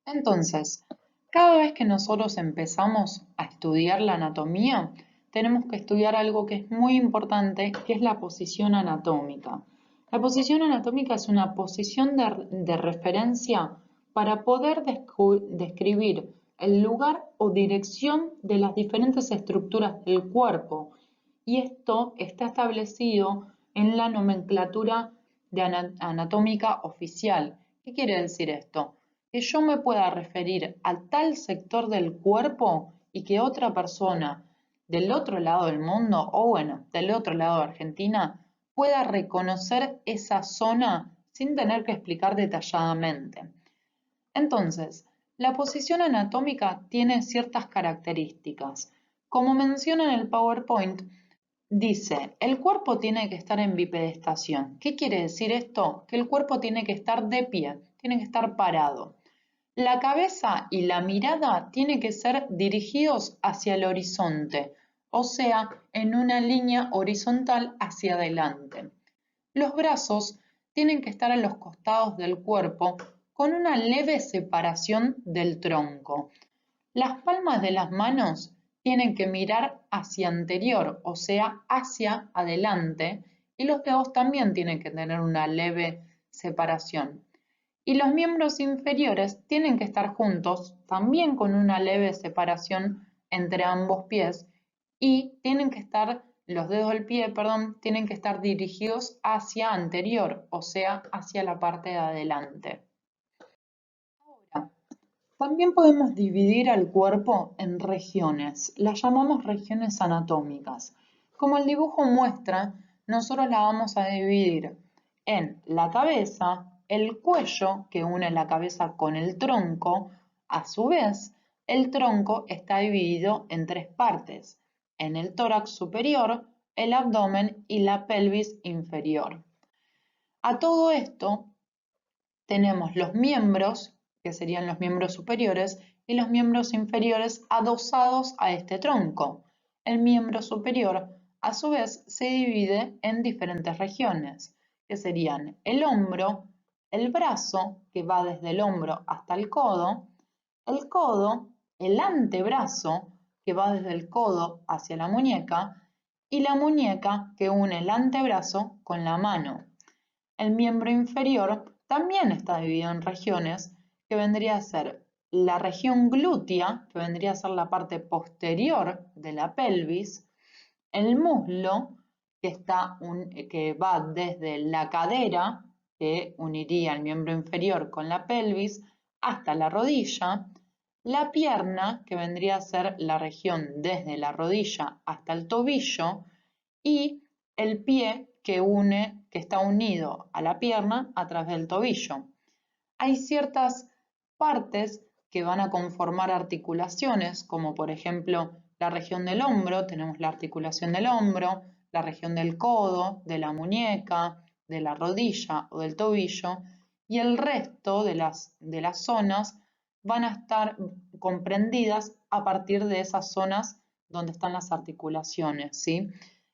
Entonces, cada vez que nosotros empezamos a estudiar la anatomía, tenemos que estudiar algo que es muy importante, que es la posición anatómica. La posición anatómica es una posición de referencia para poder describir el lugar o dirección de las diferentes estructuras del cuerpo. Y esto está establecido en la nomenclatura anatómica oficial. ¿Qué quiere decir esto? Que yo me pueda referir a tal sector del cuerpo y que otra persona del otro lado del mundo, o bueno, del otro lado de Argentina, pueda reconocer esa zona sin tener que explicar detalladamente. Entonces, la posición anatómica tiene ciertas características. Como menciona en el PowerPoint, dice, el cuerpo tiene que estar en bipedestación. ¿Qué quiere decir esto? Que el cuerpo tiene que estar de pie, tiene que estar parado. La cabeza y la mirada tienen que ser dirigidos hacia el horizonte, o sea, en una línea horizontal hacia adelante. Los brazos tienen que estar a los costados del cuerpo con una leve separación del tronco. Las palmas de las manos tienen que mirar hacia anterior, o sea, hacia adelante, y los dedos también tienen que tener una leve separación. Y los miembros inferiores tienen que estar juntos, también con una leve separación entre ambos pies, y tienen que estar, los dedos del pie, perdón, tienen que estar dirigidos hacia anterior, o sea, hacia la parte de adelante. Ahora, también podemos dividir al cuerpo en regiones, las llamamos regiones anatómicas. Como el dibujo muestra, nosotros la vamos a dividir en la cabeza, el cuello que une la cabeza con el tronco. A su vez, el tronco está dividido en tres partes, en el tórax superior, el abdomen y la pelvis inferior. A todo esto tenemos los miembros, que serían los miembros superiores, y los miembros inferiores adosados a este tronco. El miembro superior, a su vez, se divide en diferentes regiones, que serían el hombro, el brazo, que va desde el hombro hasta el codo, el antebrazo, que va desde el codo hacia la muñeca, y la muñeca, que une el antebrazo con la mano. El miembro inferior también está dividido en regiones, que vendría a ser la región glútea, que vendría a ser la parte posterior de la pelvis, el muslo, que va desde la cadera, que uniría el miembro inferior con la pelvis, hasta la rodilla, la pierna, que vendría a ser la región desde la rodilla hasta el tobillo, y el pie, que está unido a la pierna a través del tobillo. Hay ciertas partes que van a conformar articulaciones, como por ejemplo la región del hombro, tenemos la articulación del hombro, la región del codo, de la muñeca, de la rodilla o del tobillo, y el resto de las zonas van a estar comprendidas a partir de esas zonas donde están las articulaciones, ¿sí?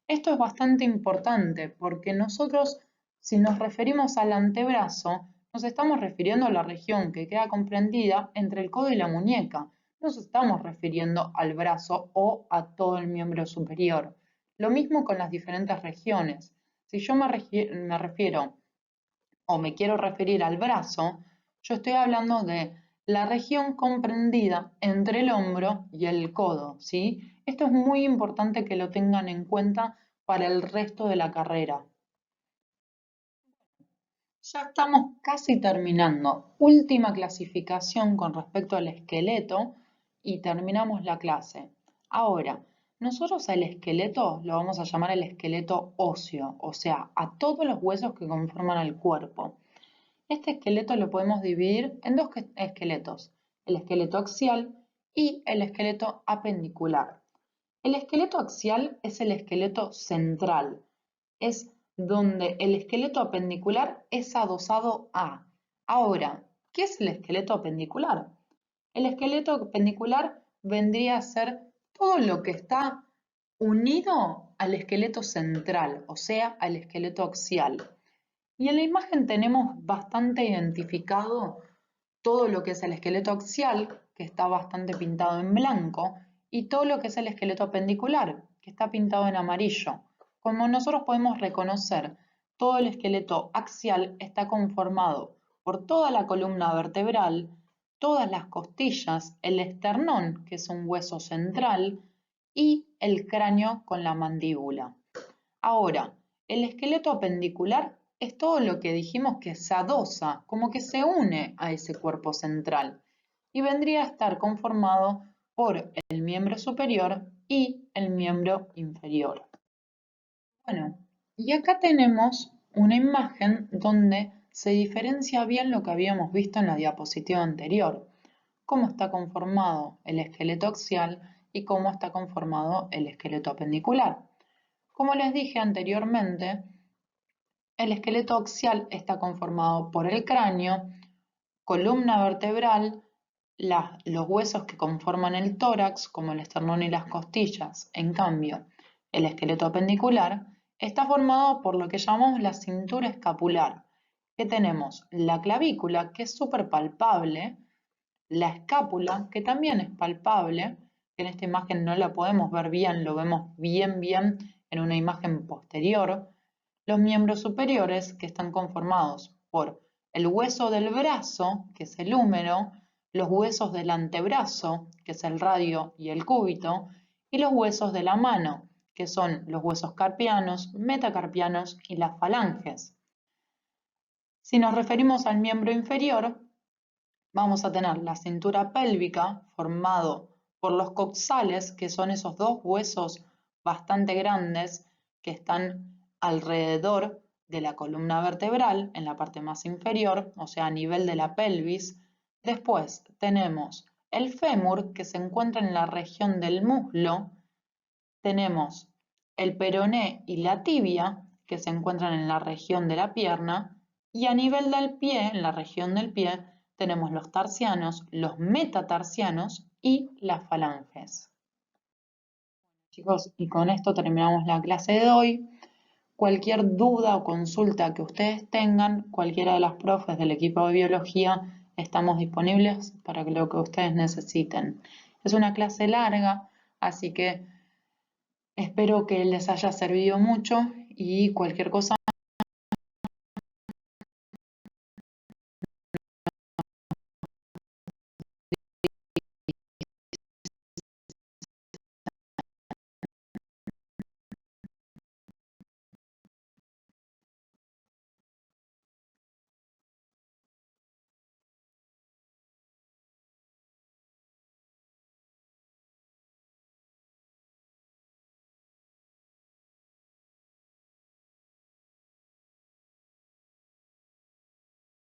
Esto es bastante importante porque nosotros, si nos referimos al antebrazo, nos estamos refiriendo a la región que queda comprendida entre el codo y la muñeca. No nos estamos refiriendo al brazo o a todo el miembro superior. Lo mismo con las diferentes regiones. Si yo me refiero o me quiero referir al brazo, yo estoy hablando de la región comprendida entre el hombro y el codo, ¿sí? Esto es muy importante que lo tengan en cuenta para el resto de la carrera. Ya estamos casi terminando. Última clasificación con respecto al esqueleto y terminamos la clase. Ahora, nosotros al esqueleto lo vamos a llamar el esqueleto óseo, o sea, a todos los huesos que conforman el cuerpo. Este esqueleto lo podemos dividir en dos esqueletos, el esqueleto axial y el esqueleto apendicular. El esqueleto axial es el esqueleto central, es donde el esqueleto apendicular es adosado a. Ahora, ¿qué es el esqueleto apendicular? El esqueleto apendicular vendría a ser todo lo que está unido al esqueleto central, o sea, al esqueleto axial. Y en la imagen tenemos bastante identificado todo lo que es el esqueleto axial, que está bastante pintado en blanco, y todo lo que es el esqueleto apendicular, que está pintado en amarillo. Como nosotros podemos reconocer, todo el esqueleto axial está conformado por toda la columna vertebral, todas las costillas, el esternón, que es un hueso central, y el cráneo con la mandíbula. Ahora, el esqueleto apendicular es todo lo que dijimos que se adosa, como que se une a ese cuerpo central, y vendría a estar conformado por el miembro superior y el miembro inferior. Bueno, y acá tenemos una imagen donde se diferencia bien lo que habíamos visto en la diapositiva anterior, cómo está conformado el esqueleto axial y cómo está conformado el esqueleto apendicular. Como les dije anteriormente, el esqueleto axial está conformado por el cráneo, columna vertebral, los huesos que conforman el tórax, como el esternón y las costillas. En cambio, el esqueleto apendicular está formado por lo que llamamos la cintura escapular, que tenemos la clavícula, que es súper palpable, la escápula, que también es palpable, que en esta imagen no la podemos ver bien, lo vemos bien en una imagen posterior, los miembros superiores, que están conformados por el hueso del brazo, que es el húmero, los huesos del antebrazo, que es el radio y el cúbito, y los huesos de la mano, que son los huesos carpianos, metacarpianos y las falanges. Si nos referimos al miembro inferior, vamos a tener la cintura pélvica formado por los coxales, que son esos dos huesos bastante grandes que están alrededor de la columna vertebral, en la parte más inferior, o sea, a nivel de la pelvis. Después tenemos el fémur, que se encuentra en la región del muslo. Tenemos el peroné y la tibia, que se encuentran en la región de la pierna. Y a nivel del pie, en la región del pie, tenemos los tarsianos, los metatarsianos y las falanges. Chicos, y con esto terminamos la clase de hoy. Cualquier duda o consulta que ustedes tengan, cualquiera de las profes del equipo de biología, estamos disponibles para lo que ustedes necesiten. Es una clase larga, así que espero que les haya servido mucho y cualquier cosa